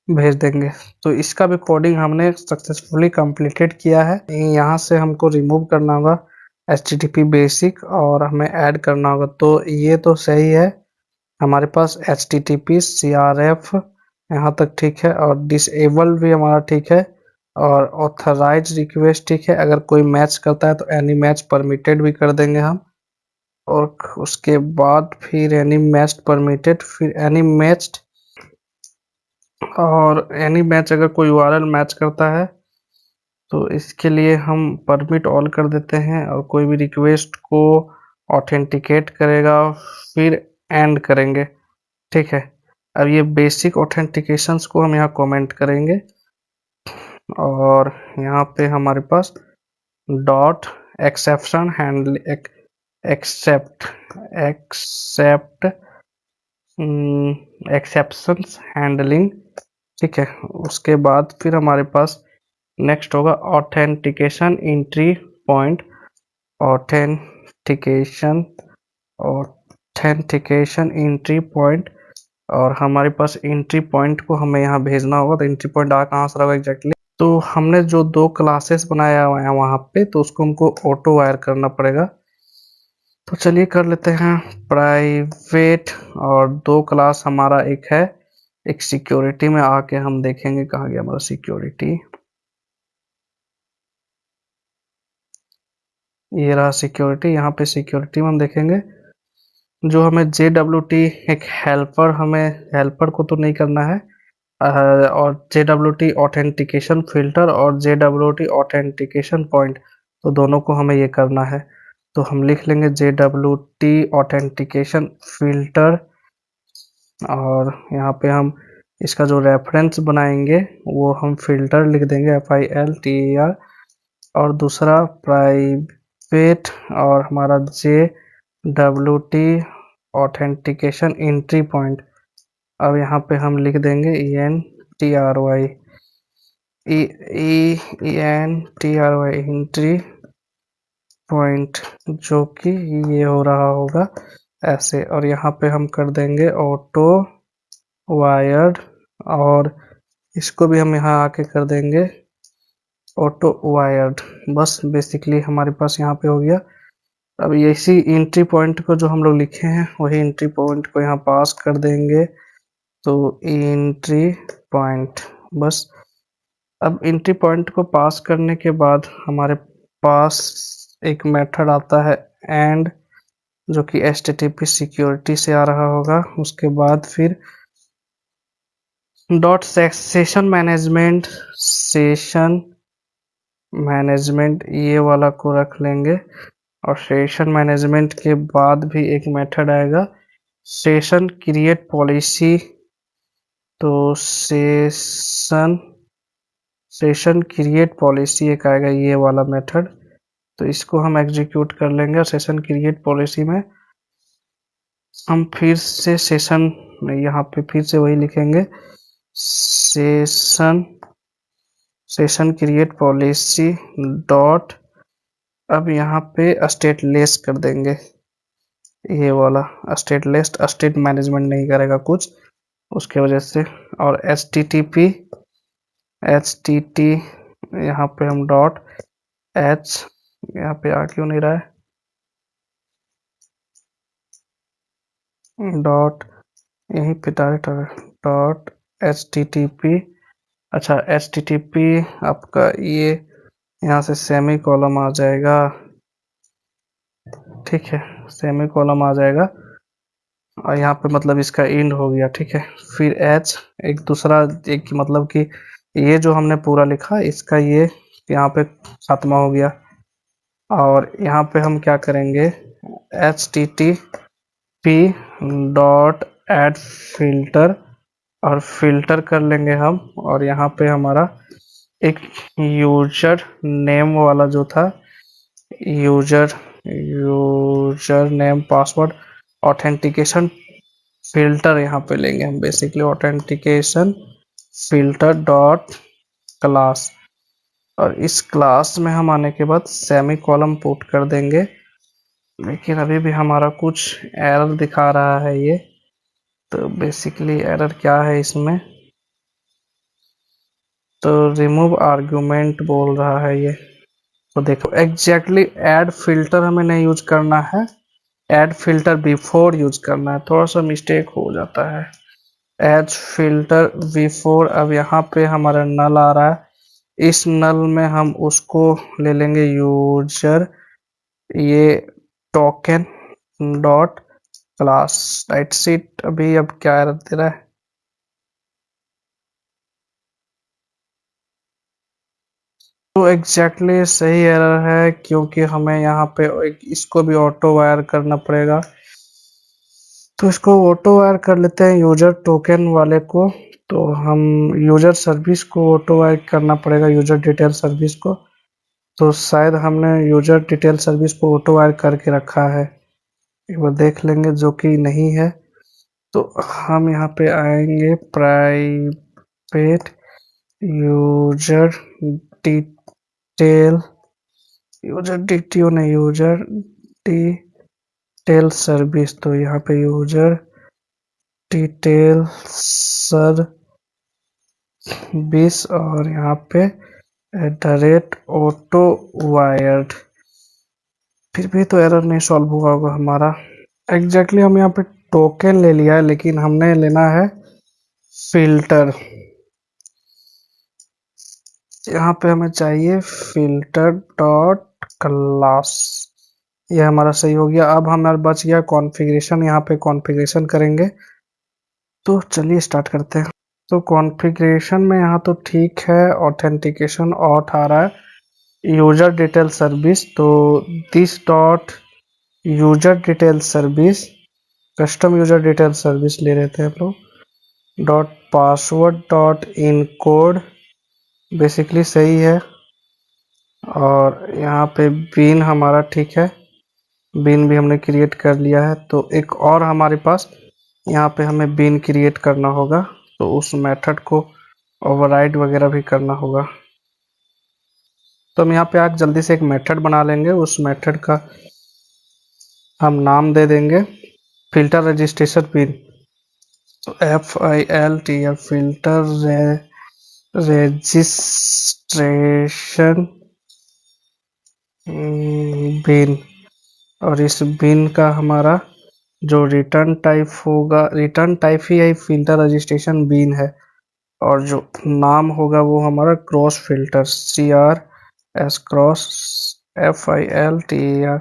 भेज देंगे। तो इसका भी कोडिंग हमने सक्सेसफुली कंप्लीटेड किया है। यहाँ से हमको रिमूव करना होगा HTTP बेसिक और हमें ऐड करना होगा। तो ये तो सही है, हमारे पास HTTP CRF यहाँ तक ठीक है, और डिसेबल भी हमारा ठीक है, और ऑथराइज रिक्वेस्ट ठीक है। अगर कोई मैच करता है तो एनी मैच परमिटेड भी कर देंगे हम। और उसके बाद फिर एनी मैच परमिटेड, फिर एनी मैच्ड, और एनी मैच अगर कोई URL मैच करता है तो इसके लिए हम परमिट ऑल कर देते हैं, और कोई भी रिक्वेस्ट को ऑथेंटिकेट करेगा फिर एंड करेंगे, ठीक है। अब ये बेसिक ऑथेंटिकेशंस को हम यहाँ कमेंट करेंगे, और यहाँ पे हमारे पास dot exception handle except exceptions handling, ठीक है। उसके बाद फिर हमारे पास नेक्स्ट होगा authentication entry point, authentication authentication entry point. और हमारे पास एंट्री पॉइंट को हमें यहाँ भेजना होगा, तो एंट्री पॉइंट कहाँ से होगा एग्जैक्टली, तो हमने जो 2 क्लासेस बनाया हुआ है वहाँ पे, तो उसको हमको ऑटो वायर करना पड़ेगा। तो चलिए कर लेते हैं प्राइवेट, और 2 क्लास हमारा एक है, एक सिक्योरिटी में आके हम देखेंगे कहाँ गया हमारा सिक्योरिटी। ये रहा सिक्योरिटी, यहाँ पे सिक्योरिटी में हम देखेंगे जो हमें JWT एक हेल्पर, हमें हेल्पर को तो नहीं करना है, और JWT ऑथेंटिकेशन फिल्टर और JWT ऑथेंटिकेशन पॉइंट, तो दोनों को हमें ये करना है। तो हम लिख लेंगे JWT ऑथेंटिकेशन फिल्टर, और यहाँ पे हम इसका जो रेफरेंस बनाएंगे वो हम फिल्टर लिख देंगे FILTER, और दूसरा प्राइवेट, और हमारा JWT ऑथेंटिकेशन एंट्री पॉइंट। अब यहाँ पे हम लिख देंगे ENTRY एंट्री पॉइंट, जो कि ये हो रहा होगा ऐसे। और यहाँ पे हम कर देंगे ऑटो वायर्ड, और इसको भी हम यहाँ आके कर देंगे ऑटो वायर्ड। बस बेसिकली हमारे पास यहाँ पे हो गया। अब इसी एंट्री पॉइंट को जो हम लोग लिखे हैं वही एंट्री पॉइंट को यहाँ पास कर देंगे, तो एंट्री पॉइंट बस। अब एंट्री पॉइंट को पास करने के बाद हमारे पास एक मेथड आता है एंड, जो कि HTTP सिक्योरिटी से आ रहा होगा। उसके बाद फिर डॉट सेशन मैनेजमेंट ये वाला को रख लेंगे। और सेशन मैनेजमेंट के बाद भी एक मेथड आएगा सेशन क्रिएट पॉलिसी। तो सेशन क्रिएट पॉलिसी एक आएगा ये वाला मेथड, तो इसको हम एग्जीक्यूट कर लेंगे। और सेशन क्रिएट पॉलिसी में हम फिर से सेशन, यहाँ पे फिर से वही लिखेंगे सेशन क्रिएट पॉलिसी डॉट, अब यहाँ पे स्टेटलेस कर देंगे ये वाला स्टेटलेस, स्टेट मैनेजमेंट नहीं करेगा कुछ उसके वजह से। और एच टी टी यहाँ पे हम डॉट एच, यहाँ पे आ क्यों नहीं रहा है, डॉट यहीं पे डायरेक्ट डॉट HTTP। अच्छा HTTP आपका ये यहाँ से सेमी कॉलम आ जाएगा, ठीक है, सेमी कॉलम आ जाएगा और यहाँ पे मतलब इसका एंड हो गया, ठीक है। फिर एच एक दूसरा, एक मतलब कि ये जो हमने पूरा लिखा इसका ये यहाँ पे खात्मा हो गया। और यहाँ पे हम क्या करेंगे HTTP डॉट एड फिल्टर, और फिल्टर कर लेंगे हम। और यहाँ पे हमारा एक यूजर नेम वाला जो था, user name password authentication filter यहाँ पे लेंगे हम, basically authentication filter dot class. और इस क्लास में हम आने के बाद सेमी कॉलम पुट कर देंगे। लेकिन अभी भी हमारा कुछ एरर दिखा रहा है ये, तो बेसिकली एरर क्या है इसमें, तो रिमूव आर्गुमेंट बोल रहा है ये। तो देखो एग्जैक्टली ऐड फिल्टर हमें नहीं यूज करना है, ऐड फिल्टर बिफोर यूज करना है, थोड़ा सा मिस्टेक हो जाता है। एज फिल्टर बिफोर, अब यहाँ पे हमारा नल आ रहा है, इस नल में हम उसको ले लेंगे यूजर ये token dot class right seat. अभी अब क्या एरर दे रहा है, तो एग्जैक्टली सही एरर है, क्योंकि हमें यहाँ पे इसको भी ऑटो वायर करना पड़ेगा। तो इसको ऑटो वायर कर लेते हैं यूजर टोकन वाले को। तो हम यूजर सर्विस को ऑटो वायर करना पड़ेगा, यूजर डिटेल सर्विस को। तो शायद हमने यूजर डिटेल सर्विस को ऑटो वायर करके रखा है, एक बार देख लेंगे, जो कि नहीं है। तो हम यहाँ पे आएंगे प्राइवेट यूजर डिटेल, यूजर डिटीओ नहीं, यूजर डिटेल सर्विस। तो यहाँ पे यूजर डिटेल सर्विस और यहाँ पे @ऑटो वायर्ड। फिर भी तो एरर नहीं सॉल्व हुआ होगा हमारा। एग्जैक्टली हम यहाँ पे टोकन ले लिया है, लेकिन हमने लेना है फिल्टर। यहाँ पे हमें चाहिए फिल्टर डॉट क्लास, ये हमारा सही हो गया। अब हमारा बच गया कॉन्फ़िगरेशन, यहाँ पे कॉन्फ़िगरेशन करेंगे। तो चलिए स्टार्ट करते हैं। तो कॉन्फ़िगरेशन में यहाँ तो ठीक है, ऑथेंटिकेशन ऑट आ रहा है, यूजर डिटेल सर्विस, तो this dot user detail service, custom user detail service ले रहे थे हम लोग, dot password dot encode basically सही है। और यहाँ पे बिन हमारा ठीक है, बिन भी हमने क्रिएट कर लिया है। तो एक और हमारे पास यहाँ पे हमें बिन क्रिएट करना होगा, तो उस मेथड को ओवरराइड वगैरह भी करना होगा। तो हम यहाँ पे आज जल्दी से एक मेथड बना लेंगे, उस मेथड का हम नाम दे देंगे फिल्टर रजिस्ट्रेशन बिन। तो FILTR फिल्टर रजिस्ट्रेशन बिन, और इस बिन का हमारा जो रिटर्न टाइप होगा, रिटर्न टाइप ही है, फिल्टर रजिस्ट्रेशन बिन है। और जो नाम होगा वो हमारा cross filter, CRS cross FILTER।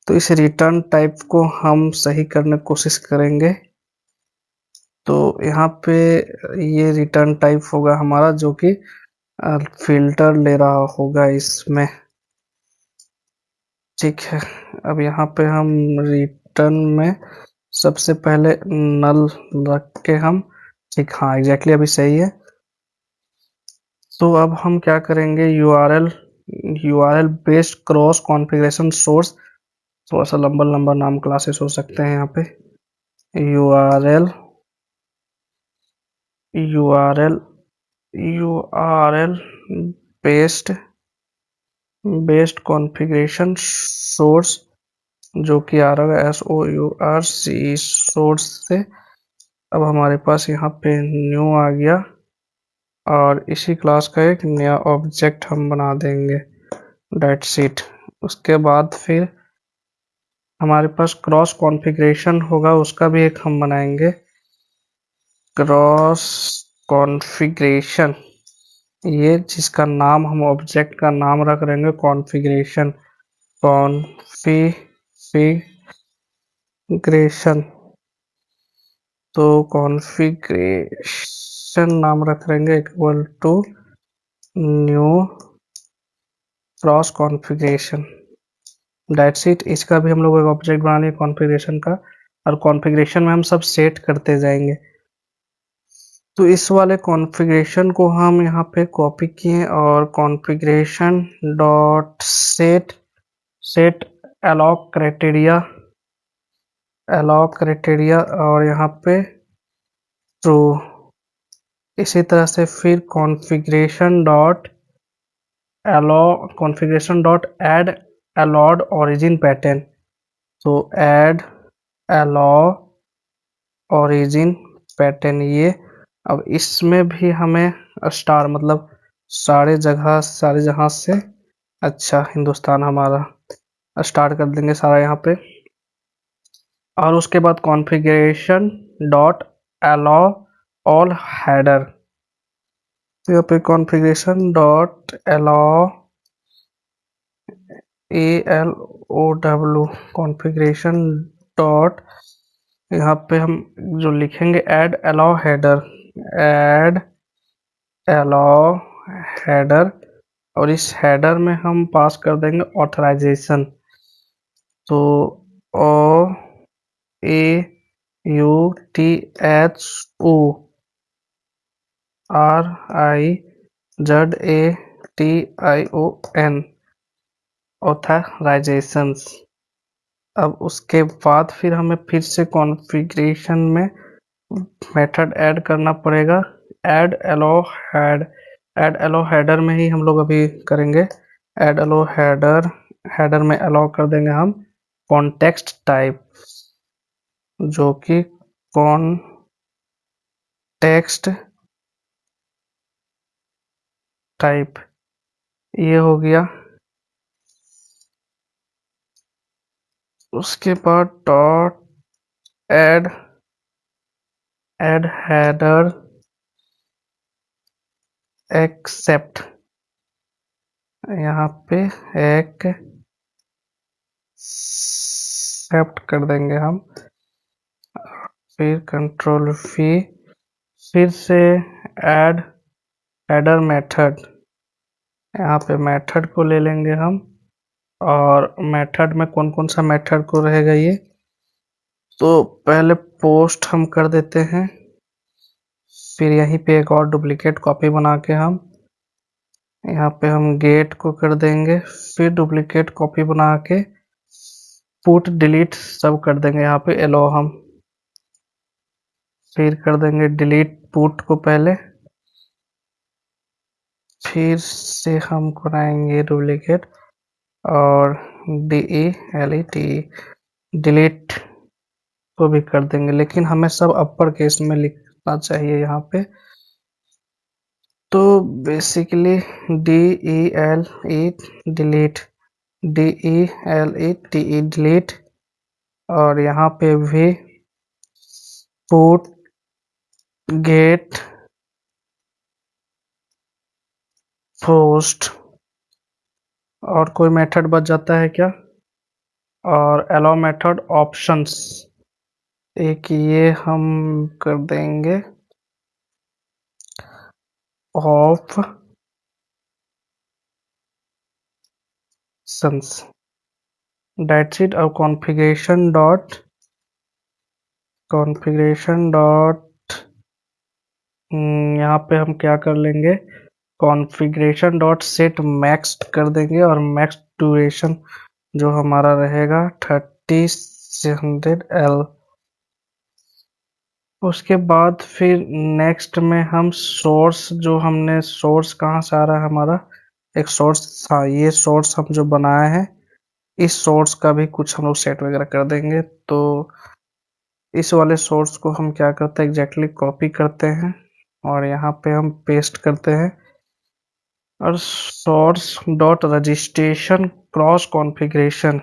तो इस रिटर्न टाइप को हम सही करने की कोशिश करेंगे। तो यहाँ पे ये रिटर्न टाइप होगा हमारा जो कि फिल्टर ले रहा होगा इसमें। ठीक है, अब यहाँ पे हम रिटर्न में सबसे पहले नल रख के हम, ठीक, हाँ एग्जैक्टली अभी सही है। तो अब हम क्या करेंगे, URL based cross configuration source, थोड़ा सा लंबा लंबा नाम क्लासेस हो सकते हैं यहाँ पे। URL URL URL based based configuration source, जो कि आ रहा है SOURCE सोर्स से। अब हमारे पास यहाँ पे न्यू आ गया और इसी क्लास का एक नया ऑब्जेक्ट हम बना देंगे, डेट्स इट। उसके बाद फिर हमारे पास क्रॉस कॉन्फ़िगरेशन होगा, उसका भी एक हम बनाएंगे, क्रॉस कॉन्फ़िगरेशन। ये जिसका नाम हम ऑब्जेक्ट का नाम रख देंगे कॉन्फ़िगरेशन, कॉन्फ़िगरेशन। तो कॉन्फ़िगरेशन नाम रख देंगे equal to new cross configuration, that's it. इसका भी हम लोग एक ऑब्जेक्ट बना लिए कॉन्फ़िगरेशन का, और कॉन्फ़िगरेशन में हम सब सेट करते जाएंगे। तो इस वाले कॉन्फ़िगरेशन को हम यहाँ पे कॉपी किए और configuration dot set set allow criteria और यहाँ पे ट्रू। इसी तरह से फिर configuration dot add allowed origin pattern, तो ऐड अलाउ ओरिजिन पैटर्न ये। अब इसमें भी हमें स्टार मतलब सारे जहाँ से अच्छा हिंदुस्तान हमारा स्टार्ट कर देंगे सारा यहाँ पे। और उसके बाद configuration dot allow all header, तो यहाँ पे configuration dot allow ALOW configuration dot, यहाँ पे हम जो लिखेंगे ऐड अलाउ हेडर, और इस हेडर में हम पास कर देंगे ऑथराइजेशन, तो AUTHORIZATION ऑथराइजेशंस। अब उसके बाद फिर हमें फिर से कॉन्फ़िगरेशन में मेथड ऐड करना पड़ेगा, ऐड अलाउ हेडर में ही हम लोग अभी करेंगे। ऐड अलाउ हेडर में अलाउ कर देंगे हम कॉन्टेक्स्ट टाइप, जो कि कॉन्टेक्स्ट टाइप ये हो गया। उसके बाद डॉट ऐड हेडर एक्सेप्ट, यहाँ पे एक्सेप्ट कर देंगे हम। फिर कंट्रोल V, फिर से ऐड हेडर मेथड, यहाँ पे मेथड को ले लेंगे हम। और मेथड में कौन कौन सा मेथड को रहेगा ये, तो पहले पोस्ट हम कर देते हैं, फिर यहीं पे एक और डुप्लीकेट कॉपी बना के हम यहाँ पे हम गेट को कर देंगे, फिर डुप्लीकेट कॉपी बना के पुट डिलीट सब कर देंगे यहाँ पे एलो हम, फिर कर देंगे डिलीट पुट को पहले, फिर से हम बनाएंगे डुप्लीकेट और DELET डिलीट को भी कर देंगे, लेकिन हमें सब अपर केस में लिखना चाहिए यहाँ पे। तो basically DELET delete, DELETE delete, और यहाँ पे भी पुट गेट पोस्ट, और कोई मेथड बच जाता है क्या? और अलाउ मेथड ऑप्शंस, एक ये हम कर देंगे ऑप्शंस, दैट्स इट। अब कॉन्फ़िगरेशन डॉट यहाँ पे हम क्या कर लेंगे, कॉन्फ़िगरेशन डॉट सेट मैक्स कर देंगे, और मैक्स ड्यूरेशन जो हमारा रहेगा 3600L। उसके बाद फिर नेक्स्ट में हम सोर्स, जो हमने सोर्स कहाँ से आ रहा है हमारा, एक सोर्स, हाँ ये सोर्स हम जो बनाए हैं, इस सोर्स का भी कुछ हम लोग सेट वगैरह कर देंगे। तो इस वाले सोर्स को हम क्या करते हैं, एग्जैक्टली कॉपी करते हैं और यहाँ पे हम पेस्ट करते हैं, और source dot registration cross configuration,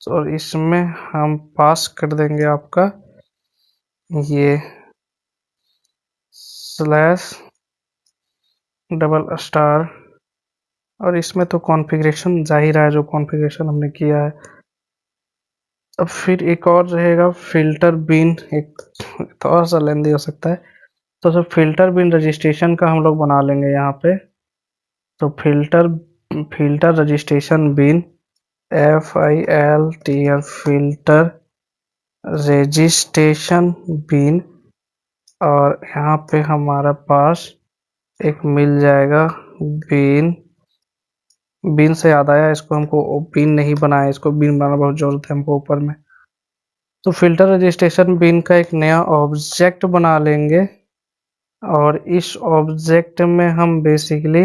और इसमें हम पास कर देंगे आपका ये स्लैश डबल स्टार, और इसमें तो कॉन्फ़िगरेशन जा ही रहा है जो कॉन्फ़िगरेशन हमने किया है। अब फिर एक और रहेगा फ़िल्टर बिन, एक थोड़ा-सा लेंदी हो सकता है, तो सब फ़िल्टर बिन रजिस्ट्रेशन का हम लोग बना लेंगे यहाँ पे। तो फ़िल्टर फ़िल्टर रजिस्ट्रेशन बिन, FILTR फ़िल्टर रजिस्ट्रेशन बिन, और यहाँ पे हमारा पास एक मिल जाएगा बिन। बिन से याद आया, इसको हमको बिन नहीं बनाया, इसको बिन बनाना बहुत जरूरत है हमको ऊपर में। तो फिल्टर रजिस्ट्रेशन बिन का एक नया ऑब्जेक्ट बना लेंगे, और इस ऑब्जेक्ट में हम बेसिकली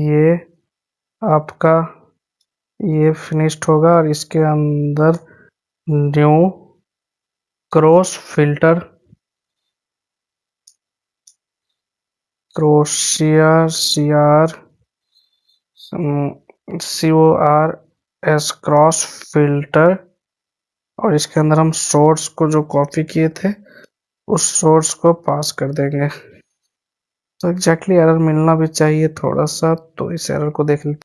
ये आपका ये फिनिश्ड होगा, और इसके अंदर new cross filter CORS cross filter, और इसके अंदर हम सोर्स को जो कॉपी किए थे उस सोर्स को पास कर देंगे। तो एग्जैक्टली एरर मिलना भी चाहिए थोड़ा सा, तो इस एरर को देख लेते।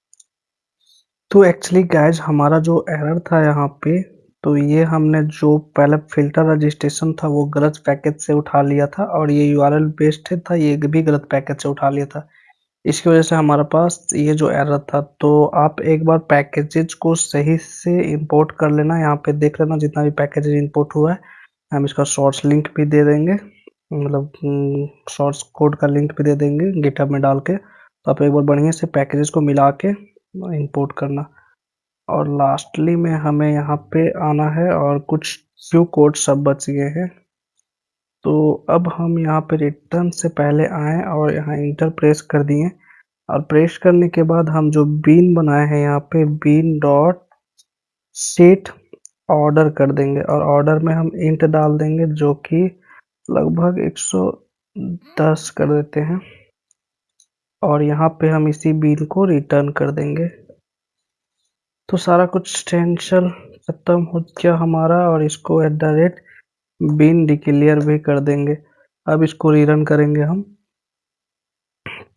तो एक्चुअली गाइज हमारा जो एरर था यहाँ पे, तो ये हमने जो पहले फिल्टर रजिस्ट्रेशन था वो गलत पैकेज से उठा लिया था, और ये यूआरएल बेस्ड था, ये भी गलत पैकेज से उठा लिया था। इसकी वजह से हमारे पास ये जो एरर था। तो आप एक बार पैकेजेस को सही से इंपोर्ट कर लेना, यहाँ पे देख लेना जितना भी पैकेजेस इंपोर्ट हुआ है, हम इसका सोर्स लिंक भी दे देंगे, मतलब सोर्स कोड का लिंक भी दे देंगे गिटहब में डाल के। तो आप एक बार बढ़िया से पैकेजेस को मिला के इंपोर्ट करना, और लास्टली में हमें यहाँ पे आना है, और कुछ फ्यू कोड सब बच गए हैं। तो अब हम यहाँ पे रिटर्न से पहले आए और यहाँ इंटर प्रेस कर दिए, और प्रेस करने के बाद हम जो बीन बनाए हैं यहाँ पे बीन डॉट सेट ऑर्डर कर देंगे, और ऑर्डर में हम इंट डाल देंगे जो कि लगभग 110 कर देते हैं, और यहाँ पे हम इसी बीन को रिटर्न कर देंगे। तो सारा कुछ टेंशन खत्म हो गया हमारा, और इसको @bin डिक्लेयर भी कर देंगे। अब इसको रीरन करेंगे हम।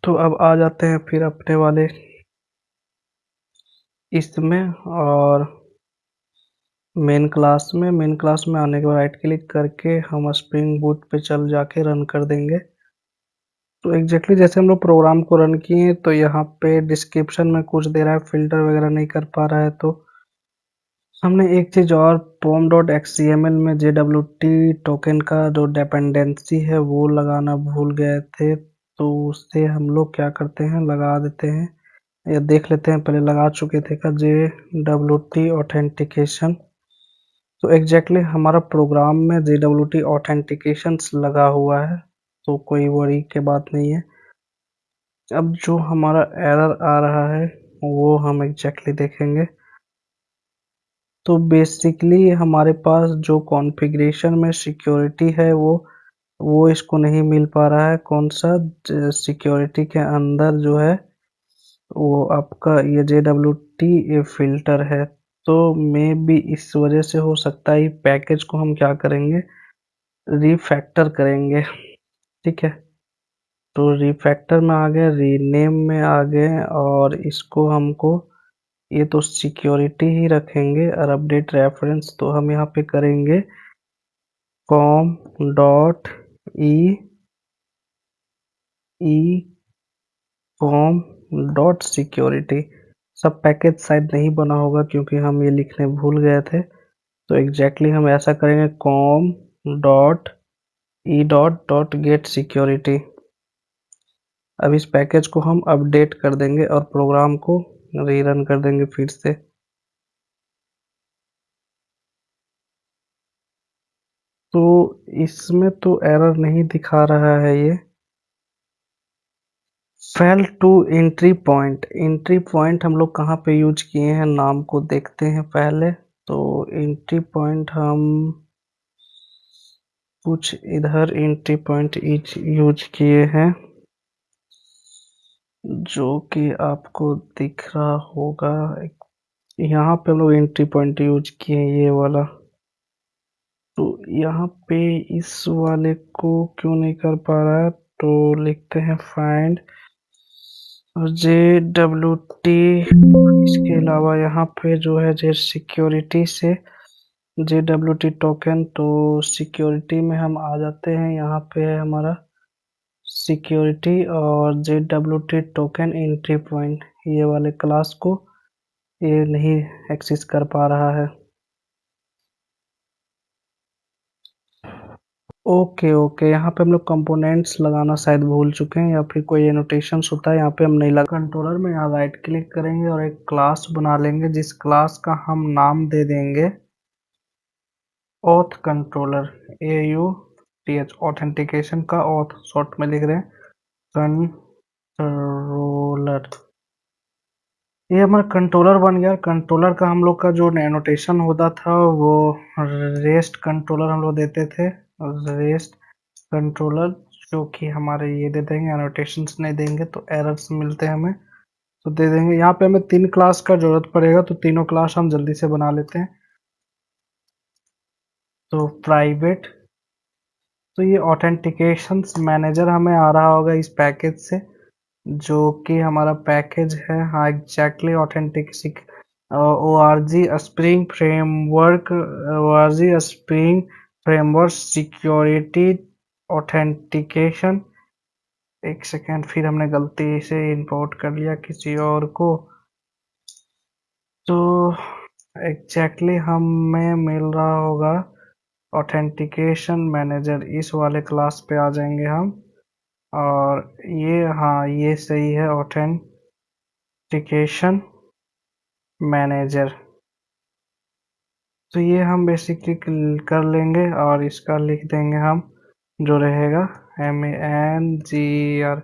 तो अब आ जाते हैं फिर अपने वाले इसमें, और मेन क्लास में आने के बाद राइट क्लिक करके हम स्प्रिंग बूट पे चल जाके रन कर देंगे। तो एग्जैक्टली जैसे हम लोग प्रोग्राम को रन किए, तो यहाँ पे डिस्क्रिप्शन में कुछ दे रहा है, फिल्टर वगैरह नहीं कर पा रहा है, तो हमने एक चीज़ और pom.xcml में JWT टोकन का जो डिपेंडेंसी है वो लगाना भूल गए थे, तो उससे हम लोग क्या करते हैं, लगा देते हैं, या देख लेते हैं, पहले लगा चुके थे का JWT ऑथेंटिकेशन। तो एग्जैक्टली हमारा प्रोग्राम में JWT ऑथेंटिकेशन लगा हुआ है, तो कोई वरी के बात नहीं है। अब जो हमारा एरर आ रहा है वो हम एग्जैक्टली देखेंगे। तो बेसिकली हमारे पास जो कॉन्फ़िगरेशन में सिक्योरिटी है वो वो इसको नहीं मिल पा रहा है। कौन सा सिक्योरिटी के अंदर जो है वो आपका ये JWT ये फ़िल्टर है। तो मे बी इस वजह से हो सकता है ये पैकेज को हम क्या करेंगे, रिफैक्टर करेंगे, ठीक है? तो रिफैक्टर में आ गए, रीनेम में आ गए और इसको हमको ये तो सिक्योरिटी ही रखेंगे और अपडेट रेफरेंस तो हम यहाँ पे करेंगे com डॉट ई ई com डॉट सिक्योरिटी। सब पैकेज शायद नहीं बना होगा क्योंकि हम ये लिखने भूल गए थे। तो एग्जैक्टली हम ऐसा करेंगे com dot E dot dot gate security. अब इस पैकेज को हम अपडेट कर देंगे और प्रोग्राम को रीरन कर देंगे फिर से। तो इसमें तो एरर नहीं दिखा रहा है ये। Fail to entry point. Entry point हम लोग कहाँ पे यूज किए हैं, नाम को देखते हैं पहले। तो एंट्री पॉइंट हम कुछ इधर एंट्री पॉइंट यूज किए हैं जो कि आपको दिख रहा होगा। यहाँ पे हम लोग एंट्री पॉइंट यूज किए हैं ये वाला। तो यहाँ पे इस वाले को क्यों नहीं कर पा रहा है, तो लिखते हैं फाइंड JWT। इसके अलावा यहाँ पे जो है जे सिक्योरिटी से JWT टोकन, तो सिक्योरिटी में हम आ जाते हैं। यहाँ पे है हमारा सिक्योरिटी और JWT टोकन एंट्री पॉइंट, ये वाले क्लास को ये नहीं एक्सेस कर पा रहा है। ओके ओके, यहाँ पे हम लोग कंपोनेंट्स लगाना शायद भूल चुके हैं या फिर कोई एनोटेशंस होता है यहाँ पे हम नहीं लगा। कंट्रोलर में यहाँ राइट क्लिक करेंगे और एक क्लास बना लेंगे जिस क्लास का हम नाम दे देंगे ऑथ कंट्रोलर। AUTH ऑथेंटिकेशन का ऑथ शॉर्ट में लिख रहे हैं कंट्रोलर। ये हमारा कंट्रोलर बन गया। कंट्रोलर का हम लोग का जो एनोटेशन होता था वो रेस्ट कंट्रोलर हम लोग देते थे। रेस्ट कंट्रोलर जो कि हमारे ये दे देंगे, एनोटेशंस नहीं देंगे तो एरर्स मिलते हैं हमें, तो दे देंगे। यहाँ पे हमें 3 क्लास का जरूरत पड़ेगा तो तीनों क्लास हम जल्दी से बना लेते हैं। तो प्राइवेट, तो ये ऑथेंटिकेशंस मैनेजर हमें आ रहा होगा इस पैकेज से, जो कि हमारा पैकेज है। हाँ exactly, authentic ORG spring framework, ORG spring framework security authentication. एक सेकेंड, फिर हमने गलती से इंपोर्ट कर लिया किसी और को। तो एग्जैक्टली हमें मिल रहा होगा ऑथेंटिकेशन मैनेजर, इस वाले क्लास पे आ जाएंगे हम। और ये हाँ ये सही है, ऑथेंटिकेशन मैनेजर। तो ये हम बेसिकली कर लेंगे और इसका लिख देंगे हम जो रहेगा MANGR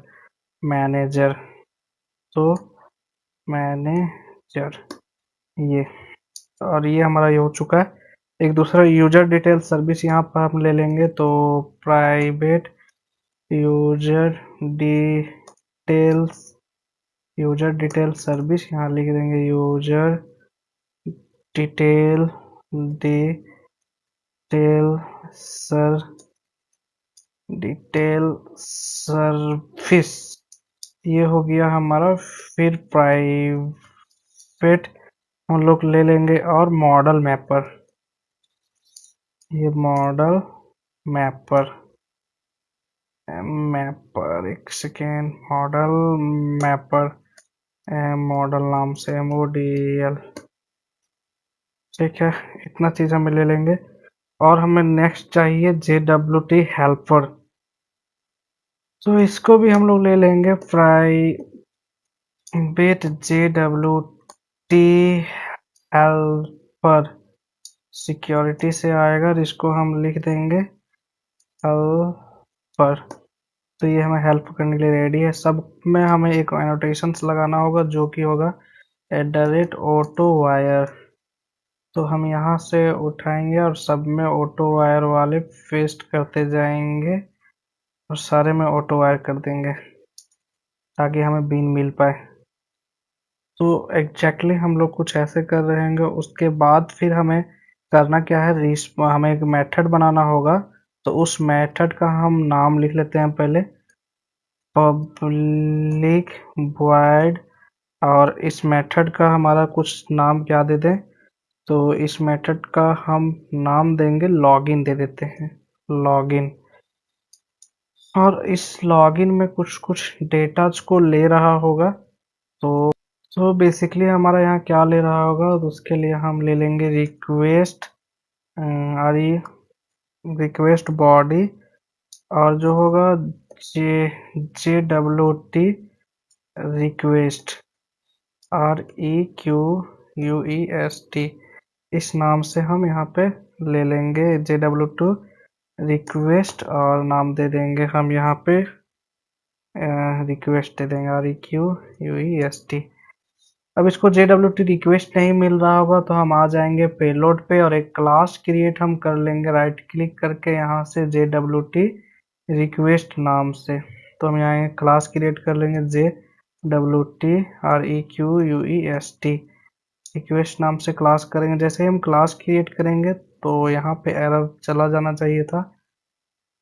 मैनेजर। तो मैनेजर ये, और ये हमारा ये हो चुका है। एक दूसरा यूजर डिटेल सर्विस यहाँ पर हम ले लेंगे। तो private user details, user detail service यहाँ लिख देंगे user detail detail sir detail service, ये हो गया हमारा। फिर प्राइवेट हम लोग ले लेंगे और मॉडल मैपर, ये मॉडल मैपर मैपर एक सेकेंड, मॉडल मैपर मॉडल नाम से MODL, ठीक है। इतना चीज हमें ले लेंगे और हमें नेक्स्ट चाहिए JWT हेल्पर। तो इसको भी हम लोग ले लेंगे प्राइवेट JWT हेल्पर, सिक्योरिटी से आएगा और इसको हम लिख देंगे हेल्पर। तो ये हमें हेल्प करने के लिए रेडी है। सब में हमें एक एनोटेशंस लगाना होगा जो कि होगा @AutoWire। तो हम यहाँ से उठाएंगे और सब में ऑटो वायर वाले पेस्ट करते जाएंगे और सारे में ऑटो वायर कर देंगे ताकि हमें बीन मिल पाए। तो एग्जैक्टली हम लोग कुछ ऐसे कर रहे हैं। उसके बाद फिर हमें करना क्या है, हमें एक मेथड बनाना होगा। तो उस मेथड का हम नाम लिख लेते हैं पहले, पब्लिक वॉइड। और इस मेथड का हमारा कुछ नाम क्या दे दें, तो इस मेथड का हम नाम देंगे लॉगिन, दे देते हैं लॉगिन। और इस लॉगिन में कुछ कुछ डेटाज को ले रहा होगा। तो बेसिकली हमारा यहाँ क्या ले रहा होगा, तो उसके लिए हम ले लेंगे रिक्वेस्ट, आरी रिक्वेस्ट बॉडी। और जो होगा JWT रिक्वेस्ट, REQUEST, इस नाम से हम यहाँ पे ले लेंगे JW2 रिक्वेस्ट। और नाम दे देंगे हम यहाँ पे रिक्वेस्ट दे देंगे REQUEST। अब इसको JWT रिक्वेस्ट नहीं मिल रहा होगा तो हम आ जाएंगे पेलोड पे और एक क्लास क्रिएट हम कर लेंगे राइट क्लिक करके यहाँ से JWT रिक्वेस्ट नाम से। तो हम यहाँ क्लास क्रिएट कर लेंगे JWT REQUEST रिक्वेस्ट नाम से क्लास करेंगे। जैसे ही हम क्लास क्रिएट करेंगे तो यहाँ पे एरर चला जाना चाहिए था,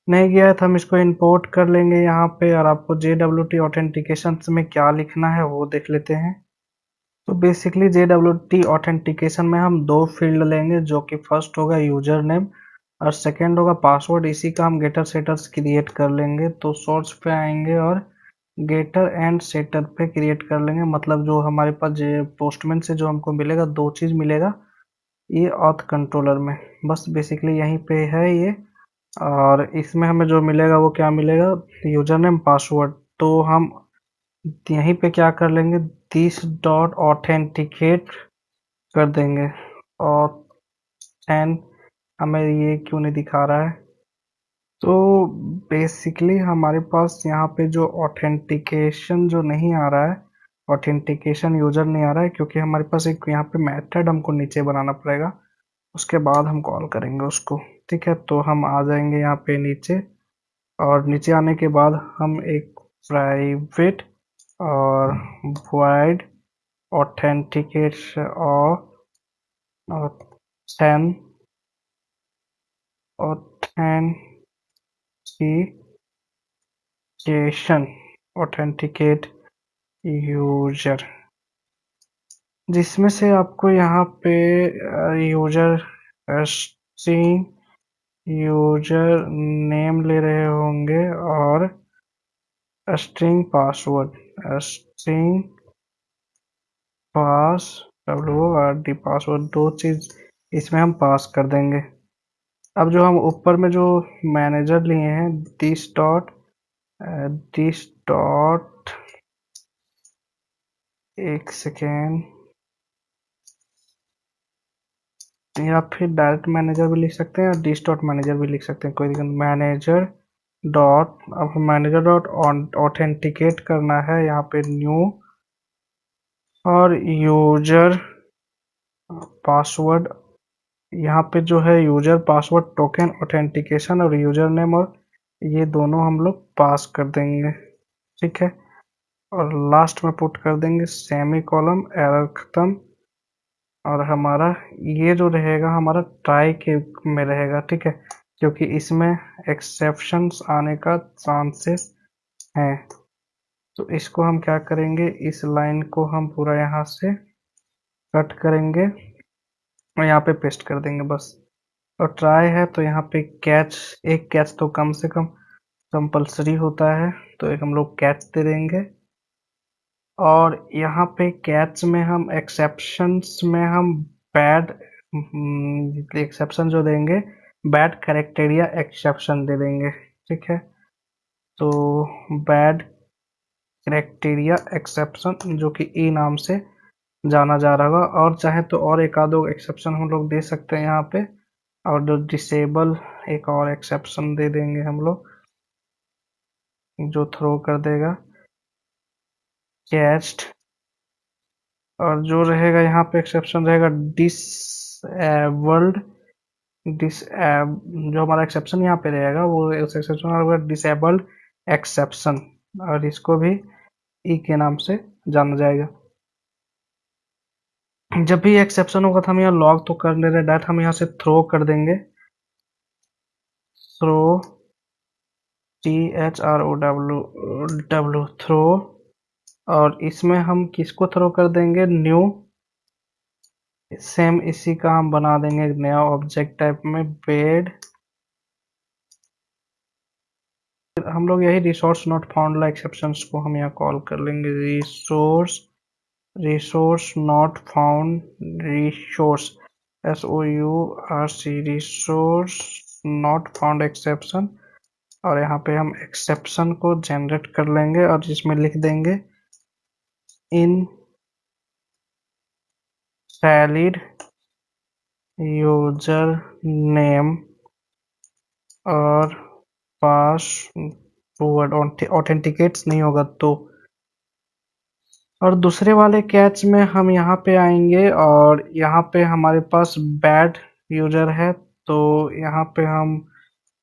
नहीं गया है, तो हम इसको इंपोर्ट कर लेंगे यहाँ पे। और आपको JWT ऑथेंटिकेशन में क्या लिखना है वो देख लेते हैं। तो बेसिकली JWT ऑथेंटिकेशन में हम दो फील्ड लेंगे, जो कि फर्स्ट होगा यूजर नेम और सेकंड होगा पासवर्ड। इसी का हम गेटर सेटर्स क्रिएट कर लेंगे। तो सोर्स पे आएंगे और गेटर एंड सेटर पे क्रिएट कर लेंगे। मतलब जो हमारे पास पोस्टमैन से जो हमको मिलेगा, दो चीज मिलेगा ये ऑथ कंट्रोलर में, बस बेसिकली यहीं पे है ये। और इसमें हमें जो मिलेगा वो क्या मिलेगा, यूजर नेम पासवर्ड। तो हम यहीं पे क्या कर लेंगे, दिस डॉट ऑथेंटिकेट कर देंगे। और एंड हमें ये क्यों नहीं दिखा रहा है, तो बेसिकली हमारे पास यहाँ पे जो ऑथेंटिकेशन जो नहीं आ रहा है, ऑथेंटिकेशन यूजर नहीं आ रहा है, क्योंकि हमारे पास एक यहाँ पे मेथड हमको नीचे बनाना पड़ेगा, उसके बाद हम कॉल करेंगे उसको। ठीक है, तो हम आ जाएंगे यहाँ पे नीचे। और नीचे आने के बाद हम एक प्राइवेट और void authentication और ऑथेंटिकेट यूजर, जिसमें से आपको यहाँ पे यूजर स्ट्रिंग यूजर नेम ले रहे होंगे और string password, string pass WORD password, दो चीज इसमें हम पास कर देंगे। अब जो हम ऊपर में जो मैनेजर लिए हैं, दिस डॉट एक सेकेंड, या फिर डायरेक्ट मैनेजर भी लिख सकते हैं और दिस डॉट मैनेजर भी लिख सकते हैं, कोई दिक्कत। मैनेजर डॉट, अब मैनेजर डॉट ऑथेंटिकेट करना है यहाँ पे न्यू, और यूजर पासवर्ड, यहाँ पे जो है यूजर पासवर्ड टोकन ऑथेंटिकेशन और यूजर नेम, और ये दोनों हम लोग पास कर देंगे। ठीक है, और लास्ट में पुट कर देंगे सेमी कॉलम, एरर खत्म। और हमारा ये जो रहेगा हमारा ट्राई के में रहेगा। ठीक है, क्योंकि इसमें एक्सेप्शंस आने का चांसेस हैं। तो इसको हम क्या करेंगे, इस लाइन को हम पूरा यहाँ से कट करेंगे और यहाँ पे पेस्ट कर देंगे बस। और ट्राई है तो यहाँ पे कैच, एक कैच तो कम से कम कंपलसरी होता है, तो एक हम लोग कैच दे देंगे। और यहाँ पे कैच में हम एक्सेप्शंस में हम बैड एक्सेप्शन जो देंगे, बैड कैरेक्टेरिया एक्सेप्शन दे देंगे। ठीक है, तो बैड कैरेक्टेरिया एक्सेप्शन जो कि ई नाम से जाना जा रहा होगा, और चाहे तो और एक आधो एक्सेप्शन हम लोग दे सकते हैं यहाँ पे। और जो डिसेबल एक और एक्सेप्शन दे देंगे हम लोग, जो थ्रो कर देगा कैच्ड। और जो रहेगा यहाँ पे एक्सेप्शन रहेगा डिसएबल्ड, जो हमारा एक्सेप्शन यहाँ पे रहेगा वो एक्सेप्शन होगा डिसेबल्ड एक्सेप्शन, और इसको भी ई के नाम से जाना जाएगा। जब भी एक्सेप्शन होगा तो हम यहाँ लॉग तो कर ले रहे, डाट हम यहाँ से थ्रो कर देंगे, थ्रो, THROW, थ्रो, और इसमें हम किसको थ्रो कर देंगे, न्यू, सेम इसी का हम बना देंगे एक नया ऑब्जेक्ट टाइप में, बेड। हम लोग यही रिसोर्स नॉट फाउंड ला एक्सेप्शंस को हम यहाँ कॉल कर लेंगे, resource not found, resource, SOURC, resource not found exception, और यहाँ पे हम एक्सेप्शन को जनरेट कर लेंगे और जिसमें लिख देंगे इन वैलिड यूजर नेम और पासवर्ड, ऑथेंटिकेट्स नहीं होगा तो। और दूसरे वाले कैच में हम यहाँ पे आएंगे और यहाँ पे हमारे पास बैड यूजर है, तो यहाँ पे हम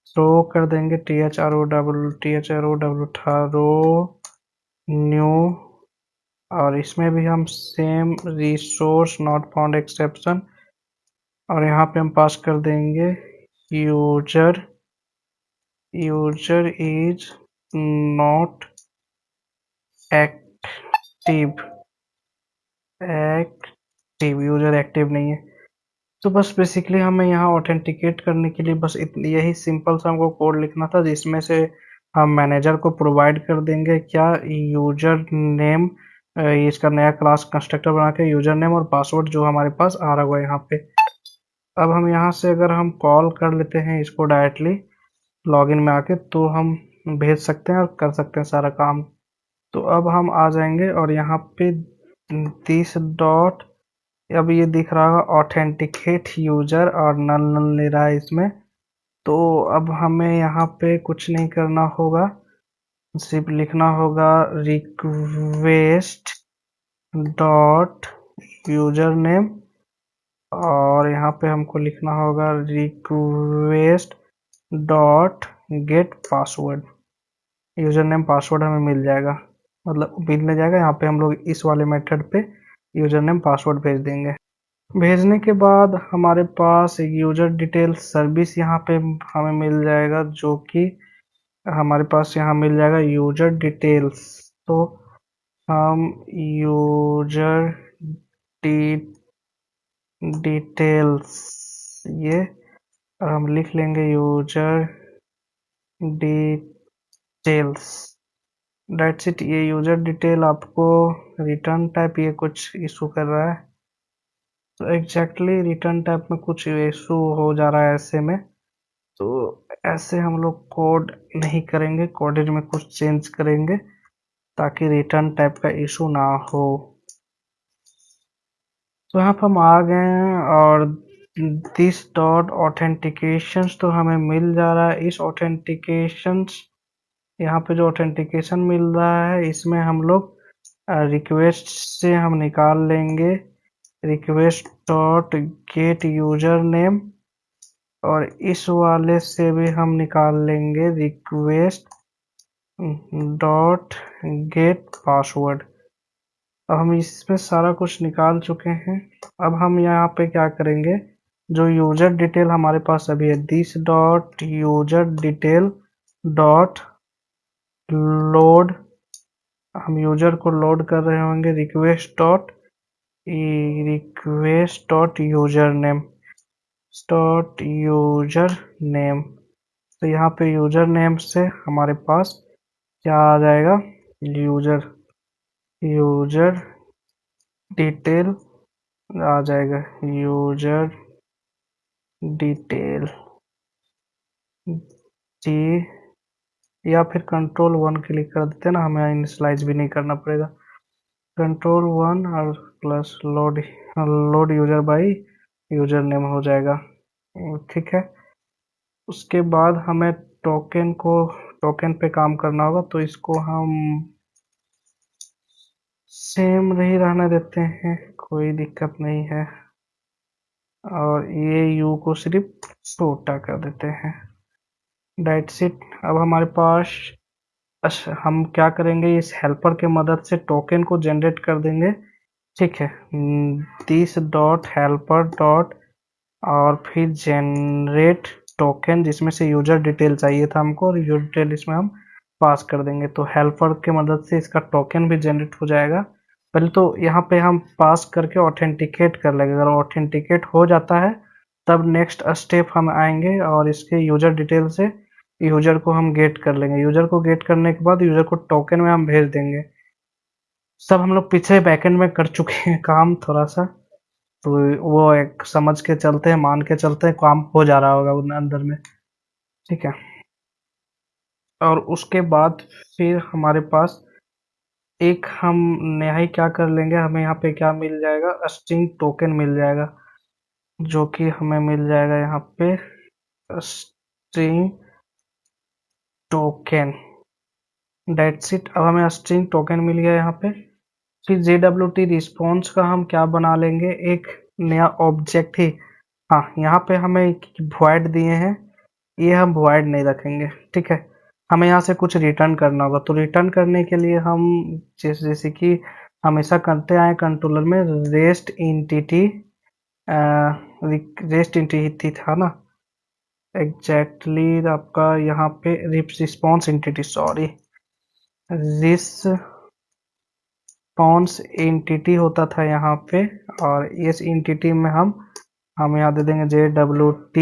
थ्रो कर देंगे THROW थारो न्यू, और इसमें भी हम same resource not found exception, और यहाँ पे हम पास कर देंगे user is not active, user active नहीं है। तो बस बेसिकली हमें यहाँ ऑथेंटिकेट करने के लिए बस इतनी यही सिंपल सा हमको कोड लिखना था, जिसमें से हम मैनेजर को प्रोवाइड कर देंगे क्या, यूजर नेम, इसका नया क्लास कंस्ट्रक्टर बना के यूजर नेम और पासवर्ड जो हमारे पास आ रहा होगा यहाँ पे। अब हम यहाँ से अगर हम कॉल कर लेते हैं इसको डायरेक्टली लॉगिन में आके, तो हम भेज सकते हैं और कर सकते हैं सारा काम। तो अब हम आ जाएंगे और यहाँ पे दिस डॉट, अब ये दिख रहा होगा ऑथेंटिकेट यूजर और नल नल ले रहा है इसमें। तो अब हमें यहाँ पे कुछ नहीं करना होगा, सिर्फ लिखना होगा रिक्वेस्ट डॉट यूजर नेम, और यहाँ पे हमको लिखना होगा request dot gate password. User name password हमें मिल जाएगा, मतलब मिलने जाएगा। यहाँ पे हम लोग इस वाले मेथड पे यूजर नेम पासवर्ड भेज देंगे। भेजने के बाद हमारे पास एक यूजर डिटेल सर्विस यहाँ पे हमें मिल जाएगा, जो कि हमारे पास यहाँ मिल जाएगा यूजर डिटेल्स। तो हम यूजर डिटेल्स ये, और हम लिख लेंगे यूजर डिटेल्स, डेट्स इट। ये यूजर डिटेल आपको रिटर्न टाइप ये कुछ इशू कर रहा है, तो एग्जैक्टली रिटर्न टाइप में कुछ इशू हो जा रहा है ऐसे में। तो ऐसे हम लोग कोड नहीं करेंगे, कोडेज में कुछ चेंज करेंगे ताकि रिटर्न टाइप का इशू ना हो। तो यहाँ पर हम आ गए हैं और दिस डॉट ऑथेंटिकेशंस तो हमें मिल जा रहा है। इस ऑथेंटिकेशंस, यहाँ पे जो ऑथेंटिकेशन मिल रहा है इसमें हम लोग रिक्वेस्ट से हम निकाल लेंगे request dot gate user name, और इस वाले से भी हम निकाल लेंगे रिक्वेस्ट डॉट गेट पासवर्ड। अब हम इसमें सारा कुछ निकाल चुके हैं। अब हम यहाँ पे क्या करेंगे, जो यूजर डिटेल हमारे पास अभी है, this dot user detail dot load, हम यूजर को लोड कर रहे होंगे रिक्वेस्ट डॉट यूजर नेम। तो यहाँ पे यूजर नेम से हमारे पास क्या आ जाएगा, यूजर डिटेल आ जाएगा, यूजर डिटेल जी, या फिर कंट्रोल 1 क्लिक कर देते हैं ना, हमें इनिशियलाइज भी नहीं करना पड़ेगा। कंट्रोल 1 और plus load user by user name हो जाएगा, ठीक है। उसके बाद हमें टोकन पे काम करना होगा, तो इसको हम सेम नहीं रहने देते हैं, कोई दिक्कत नहीं है, और ये यू को सिर्फ छोटा कर देते हैं, डेट्स इट। अब हमारे पास हम क्या करेंगे, इस हेल्पर के मदद से टोकन को जनरेट कर देंगे। ठीक है, दिस डॉट हेल्पर डॉट और फिर जनरेट टोकन, जिसमें से यूजर डिटेल चाहिए था हमको, और यूजर डिटेल इसमें हम पास कर देंगे। तो हेल्पर की मदद से इसका टोकन भी जनरेट हो जाएगा। पहले तो यहाँ पे हम पास करके ऑथेंटिकेट कर लेंगे। अगर ऑथेंटिकेट हो जाता है तब नेक्स्ट स्टेप हम आएंगे और इसके यूजर डिटेल से यूजर को हम गेट कर लेंगे। यूजर को गेट करने के बाद यूजर को टोकन में हम भेज देंगे। सब हम लोग पीछे बैकएंड में कर चुके हैं काम थोड़ा सा, तो वो एक समझ के चलते हैं, मान के चलते हैं, काम हो जा रहा होगा उन अंदर में। ठीक है, और उसके बाद फिर हमारे पास एक हम नया ही क्या कर लेंगे, हमें यहाँ पे क्या मिल जाएगा, स्ट्रिंग टोकन मिल जाएगा, जो कि हमें मिल जाएगा यहाँ पे स्ट्रिंग टोकन। That's it. अब हमें स्ट्रिंग टोकन मिल गया यहाँ पे। फिर JWT रिस्पॉन्स का हम क्या बना लेंगे, एक नया ऑब्जेक्ट ही। हाँ, यहाँ पे हमें वॉइड दिए हैं, ये हम वॉइड नहीं रखेंगे। ठीक है, हमें यहाँ से कुछ रिटर्न करना होगा। तो रिटर्न करने के लिए हम जैसे कि हमेशा करते आए कंट्रोलर में, रेस्ट इंटिटी था ना, एग्जैक्टली आपका यहाँ पे response entity, sorry, response entity होता था यहाँ पे। और इस इंटिटी में हम यहाँ दे देंगे JWT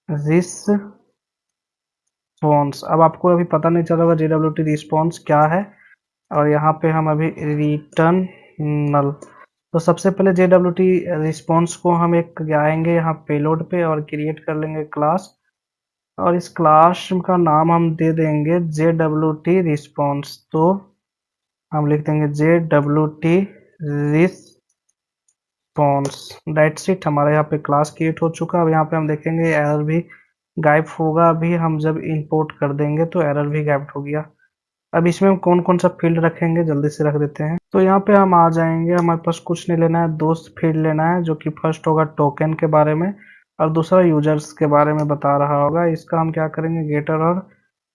रिस्पॉन्स। अब आपको अभी पता नहीं चला होगा JWT रिस्पॉन्स क्या है, और यहाँ पे हम अभी रिटर्न नल। तो सबसे पहले JWT रिस्पॉन्स को हम एक आएंगे यहाँ पेलोड पे और क्रिएट कर लेंगे क्लास, और इस क्लास का नाम हम दे देंगे JWT रिस्पॉन्स। तो हम लिख देंगे JWT रिस्पॉन्स। दैट्स इट, हमारा यहाँ पे क्लास क्रिएट हो चुका। अब यहाँ पे हम देखेंगे एरर भी गायब होगा, अभी हम जब इंपोर्ट कर देंगे तो एरर भी गायब हो गया। अब इसमें हम कौन कौन सा फील्ड रखेंगे, जल्दी से रख देते हैं। तो यहाँ पे हम आ जाएंगे, हमारे पास कुछ नहीं लेना है, दोस्त फील्ड लेना है, जो कि फर्स्ट होगा टोकन के बारे में और दूसरा यूजर्स के बारे में बता रहा होगा। इसका हम क्या करेंगे, गेटर और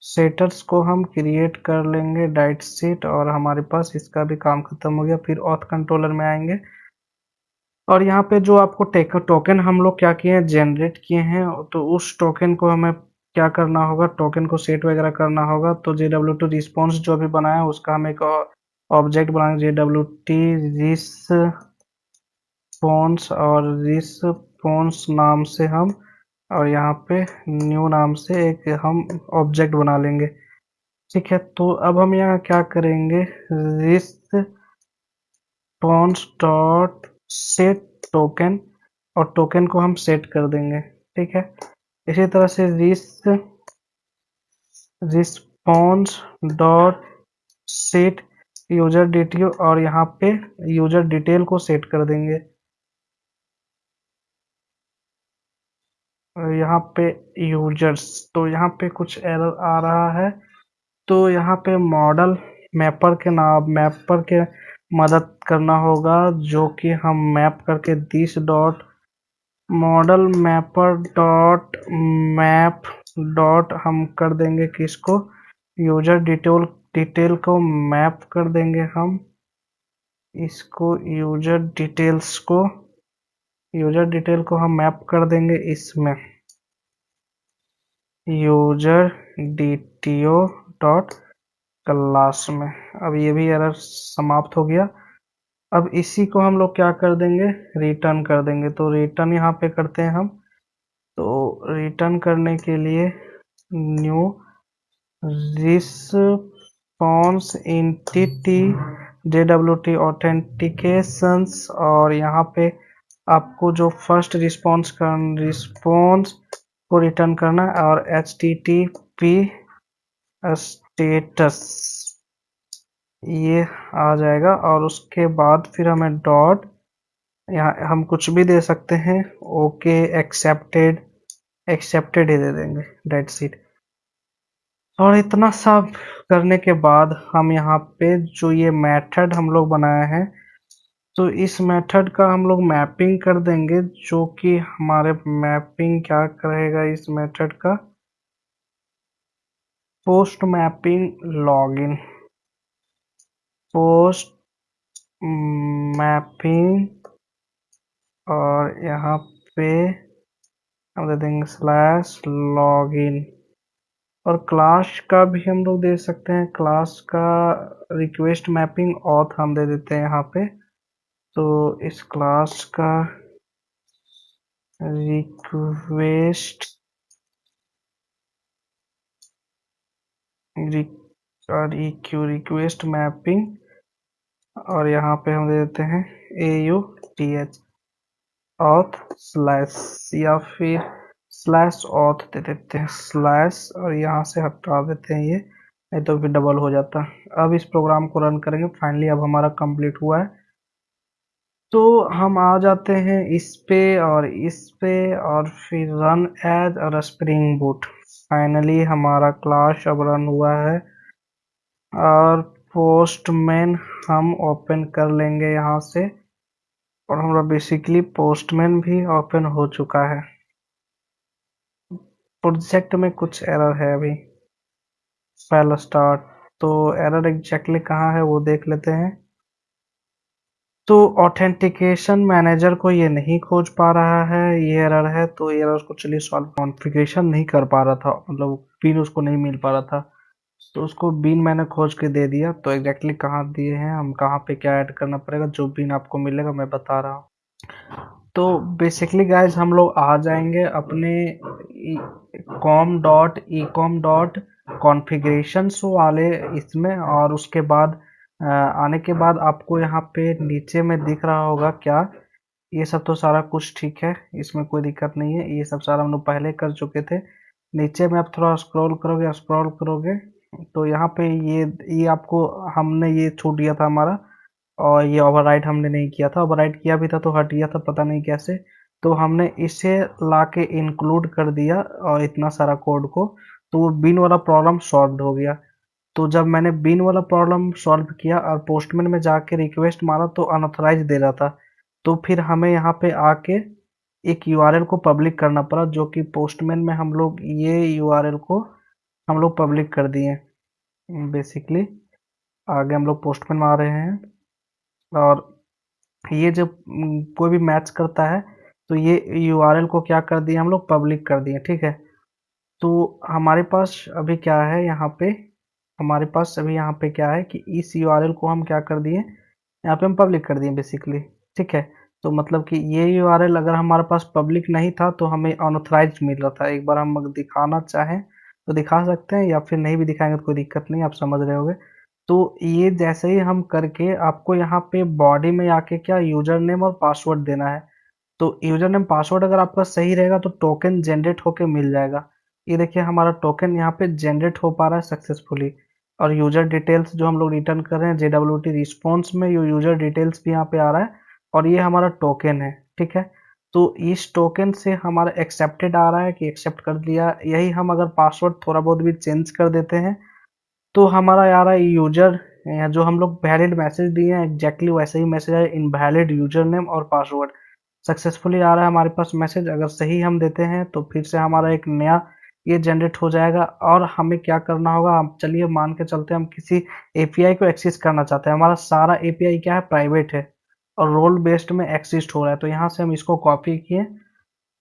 सेटर्स को हम क्रिएट कर लेंगे डाइट सीट, और हमारे पास इसका भी काम खत्म हो गया। फिर ऑथ कंट्रोलर में आएंगे, और यहाँ पे जो आपको टोकन हम लोग क्या किए हैं, जनरेट किए हैं, तो उस टोकन को हमें क्या करना होगा, टोकन को सेट वगैरह करना होगा। तो JWT रिस्पॉन्स जो अभी बनाया है उसका हम एक ऑब्जेक्ट बनाएंगे, JWT रिस्पॉन्स, और रिस्पॉन्स नाम से हम, और यहाँ पे न्यू नाम से एक हम ऑब्जेक्ट बना लेंगे। ठीक है, तो अब हम यहाँ क्या करेंगे, रिस्पॉन्स डॉट सेट टोकन, और टोकन को हम सेट कर देंगे। ठीक है, इसी तरह से response dot set user detail, और यहाँ पे यूजर डिटेल को सेट कर देंगे। और यहाँ पे यूजर्स, तो यहाँ पे कुछ एरर आ रहा है, तो यहाँ पे मॉडल मैपर के मदद करना होगा, जो कि हम मैप करके this dot model mapper dot map dot हम कर देंगे किसको, यूजर डिटेल को मैप कर देंगे हम इसको, यूजर डिटेल को हम मैप कर देंगे इसमें यूजर डिटेल डॉट क्लास में। अब ये भी एरर समाप्त हो गया। अब इसी को हम लोग क्या कर देंगे, रिटर्न कर देंगे। तो रिटर्न यहाँ पे करते हैं हम। तो रिटर्न करने के लिए new response entity JWT authentications, और यहाँ पे आपको जो फर्स्ट रिस्पॉन्स को रिटर्न करना है, और HTTP स्टेटस ये आ जाएगा। और उसके बाद फिर हमें डॉट, यहाँ हम कुछ भी दे सकते हैं, ओके एक्सेप्टेड ही दे देंगे, डेट्स इट। और इतना सब करने के बाद हम यहाँ पे जो ये मेथड हम लोग बनाए हैं, तो इस मेथड का हम लोग मैपिंग कर देंगे, जो कि हमारे मैपिंग क्या करेगा इस मेथड का, post mapping login, post mapping, और यहाँ पे हम दे देंगे स्लैश लॉगिन। और क्लास का भी हम लोग दे सकते हैं, क्लास का रिक्वेस्ट मैपिंग ऑथ हम दे देते हैं यहाँ पे। तो इस क्लास का रिक्वेस्ट रिक्वेस्ट मैपिंग, और यहाँ पे हम दे देते हैं AUTH ऑथ स्लैश, या फिर स्लैश ऑथ दे देते हैं स्लैश, और यहाँ से हटा देते हैं ये, नहीं तो फिर डबल हो जाता। अब इस प्रोग्राम को रन करेंगे। फाइनली अब हमारा कंप्लीट हुआ है। तो हम आ जाते हैं इस पे और इस पे, और फिर रन एज और स्प्रिंग बूट। फाइनली हमारा क्लास अब रन हुआ है, और पोस्टमैन हम ओपन कर लेंगे यहाँ से, और हमारा बेसिकली पोस्टमैन भी ओपन हो चुका है। प्रोजेक्ट में कुछ एरर है अभी, पहला स्टार्ट। तो एरर एग्जैक्टली कहाँ है वो देख लेते हैं। तो ऑथेंटिकेशन मैनेजर को ये नहीं खोज पा रहा है, ये एरर है। तो ये एरर को चलिए सॉल्व, कॉन्फ़िगरेशन नहीं कर पा रहा था, मतलब पिन उसको नहीं मिल पा रहा था, तो उसको बिन मैंने खोज के दे दिया। तो एग्जैक्टली कहाँ दिए हैं हम, कहाँ पे क्या ऐड करना पड़ेगा, जो बिन आपको मिलेगा मैं बता रहा हूँ। तो बेसिकली गाइज हम लोग आ जाएंगे अपने com.ecom.configurations वाले इसमें, और उसके बाद आने के बाद आपको यहाँ पे नीचे में दिख रहा होगा क्या, ये सब तो सारा कुछ ठीक है, इसमें कोई दिक्कत नहीं है, ये सब सारा हम लोग पहले कर चुके थे। नीचे में आप थोड़ा स्क्रॉल करोगे तो यहाँ पे ये आपको हमने ये छूट दिया था हमारा, और ये ओवरराइट हमने नहीं किया था, ओवरराइट किया भी था तो हट गया था पता नहीं कैसे। तो हमने इसे लाके इंक्लूड कर दिया और इतना सारा कोड को, तो वो बिन वाला प्रॉब्लम सॉल्व हो गया। तो जब मैंने बिन वाला प्रॉब्लम सॉल्व किया और पोस्टमैन में जाके रिक्वेस्ट मारा तो अनऑथराइज दे रहा था। तो फिर हमें यहाँ पे आके एक यूआरएल को पब्लिक करना पड़ा, जो कि पोस्टमैन में हम लोग ये यूआरएल को हम लोग पब्लिक कर दिए। बेसिकली आगे हम लोग पोस्टमैन में आ रहे हैं, और ये जब कोई भी मैच करता है तो ये यूआरएल को क्या कर दिए हम लोग, पब्लिक कर दिए। ठीक है, तो हमारे पास अभी क्या है यहाँ पे, हमारे पास अभी यहाँ पे क्या है कि इस यूआरएल को हम क्या कर दिए, यहाँ पे हम पब्लिक कर दिए बेसिकली। ठीक है, तो मतलब कि ये यूआरएल अगर हमारे पास पब्लिक नहीं था तो हमें अनऑथराइज्ड मिल रहा था। एक बार हम अगर दिखाना चाहें तो दिखा सकते हैं, या फिर नहीं भी दिखाएंगे तो कोई दिक्कत नहीं, आप समझ रहे होगे। तो ये जैसे ही हम करके आपको यहाँ पे बॉडी में आके क्या यूजर नेम और पासवर्ड देना है। तो यूजर नेम पासवर्ड अगर आपका सही रहेगा तो टोकन जनरेट होके मिल जाएगा। ये देखिए हमारा टोकन यहाँ पे जनरेट हो पा रहा है सक्सेसफुली, और यूजर डिटेल्स जो हम लोग रिटर्न कर रहे हैं JWT रिस्पॉन्स में, ये यूजर डिटेल्स भी यहाँ पे आ रहा है, और ये हमारा टोकन है। ठीक है, तो इस टोकन से हमारा एक्सेप्टेड आ रहा है कि एक्सेप्ट कर लिया। यही हम अगर पासवर्ड थोड़ा बहुत भी चेंज कर देते हैं तो हमारा आ रहा है यूजर, जो हम लोग वैलिड मैसेज दिए हैं एग्जैक्टली वैसे ही मैसेज है, इनवैलिड यूजर नेम और पासवर्ड। सक्सेसफुली आ रहा है हमारे पास मैसेज। अगर सही हम देते हैं तो फिर से हमारा एक नया ये जनरेट हो जाएगा। और हमें क्या करना होगा, हम चलिए मान के चलते हैं हम किसी एपीआई को एक्सेस करना चाहते हैं। हमारा सारा एपीआई क्या है, प्राइवेट है और रोल बेस्ड में एक्सिस्ट हो रहा है। तो यहाँ से हम इसको कॉपी किए,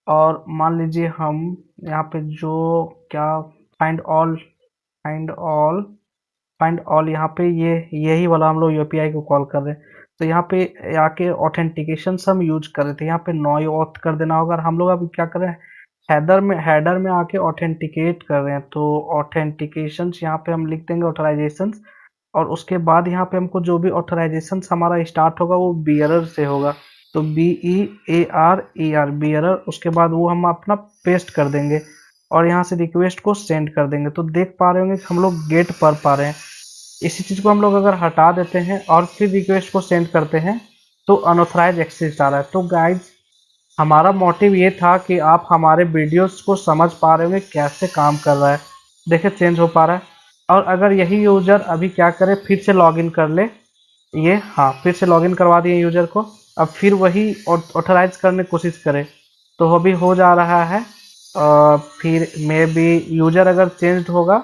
और मान लीजिए हम यहाँ पे जो क्या find all find all find all यहाँ पे यही वाला हम लोग यूपीआई को कॉल कर रहे हैं। तो यहाँ पे आके ऑथेंटिकेशन हम यूज कर रहे थे, यहाँ पे नो ऑथ कर देना होगा। और हम लोग अभी क्या कर रहे हैं, हेडर में आके ऑथेंटिकेट कर रहे हैं। तो ऑथेंटिकेशन यहाँ पे हम लिख देंगे ऑथराइजेशन, और उसके बाद यहाँ पे हमको जो भी ऑथराइजेशन हमारा स्टार्ट होगा वो बियरर से होगा। तो BEARER बियरर, उसके बाद वो हम अपना पेस्ट कर देंगे और यहाँ से रिक्वेस्ट को सेंड कर देंगे। तो देख पा रहे होंगे कि हम लोग गेट पर पा रहे हैं। इसी चीज को हम लोग अगर हटा देते हैं और फिर रिक्वेस्ट को सेंड करते हैं तो अनऑथराइज एक्सेस आ रहा है। तो गाइज हमारा मोटिव ये था कि आप हमारे वीडियोस को समझ पा रहे होंगे कैसे काम कर रहा है। देखिए चेंज हो पा रहा है। और अगर यही यूजर अभी क्या करे, फिर से लॉगिन कर ले, ये हाँ फिर से लॉगिन करवा दिए यूजर को, अब फिर वही ऑथराइज करने की कोशिश करे तो अभी हो जा रहा है। फिर मे बी यूजर अगर चेंज होगा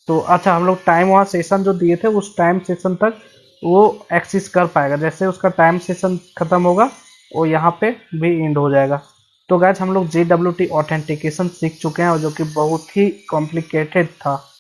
तो अच्छा, हम लोग टाइम वहाँ सेशन जो दिए थे उस टाइम सेशन तक वो एक्सेस कर पाएगा। जैसे उसका टाइम सेशन खत्म होगा वो यहाँ पे भी एंड हो जाएगा। तो गाइस हम लोग JWT ऑथेंटिकेशन सीख चुके हैं और जो कि बहुत ही कॉम्प्लिकेटेड था।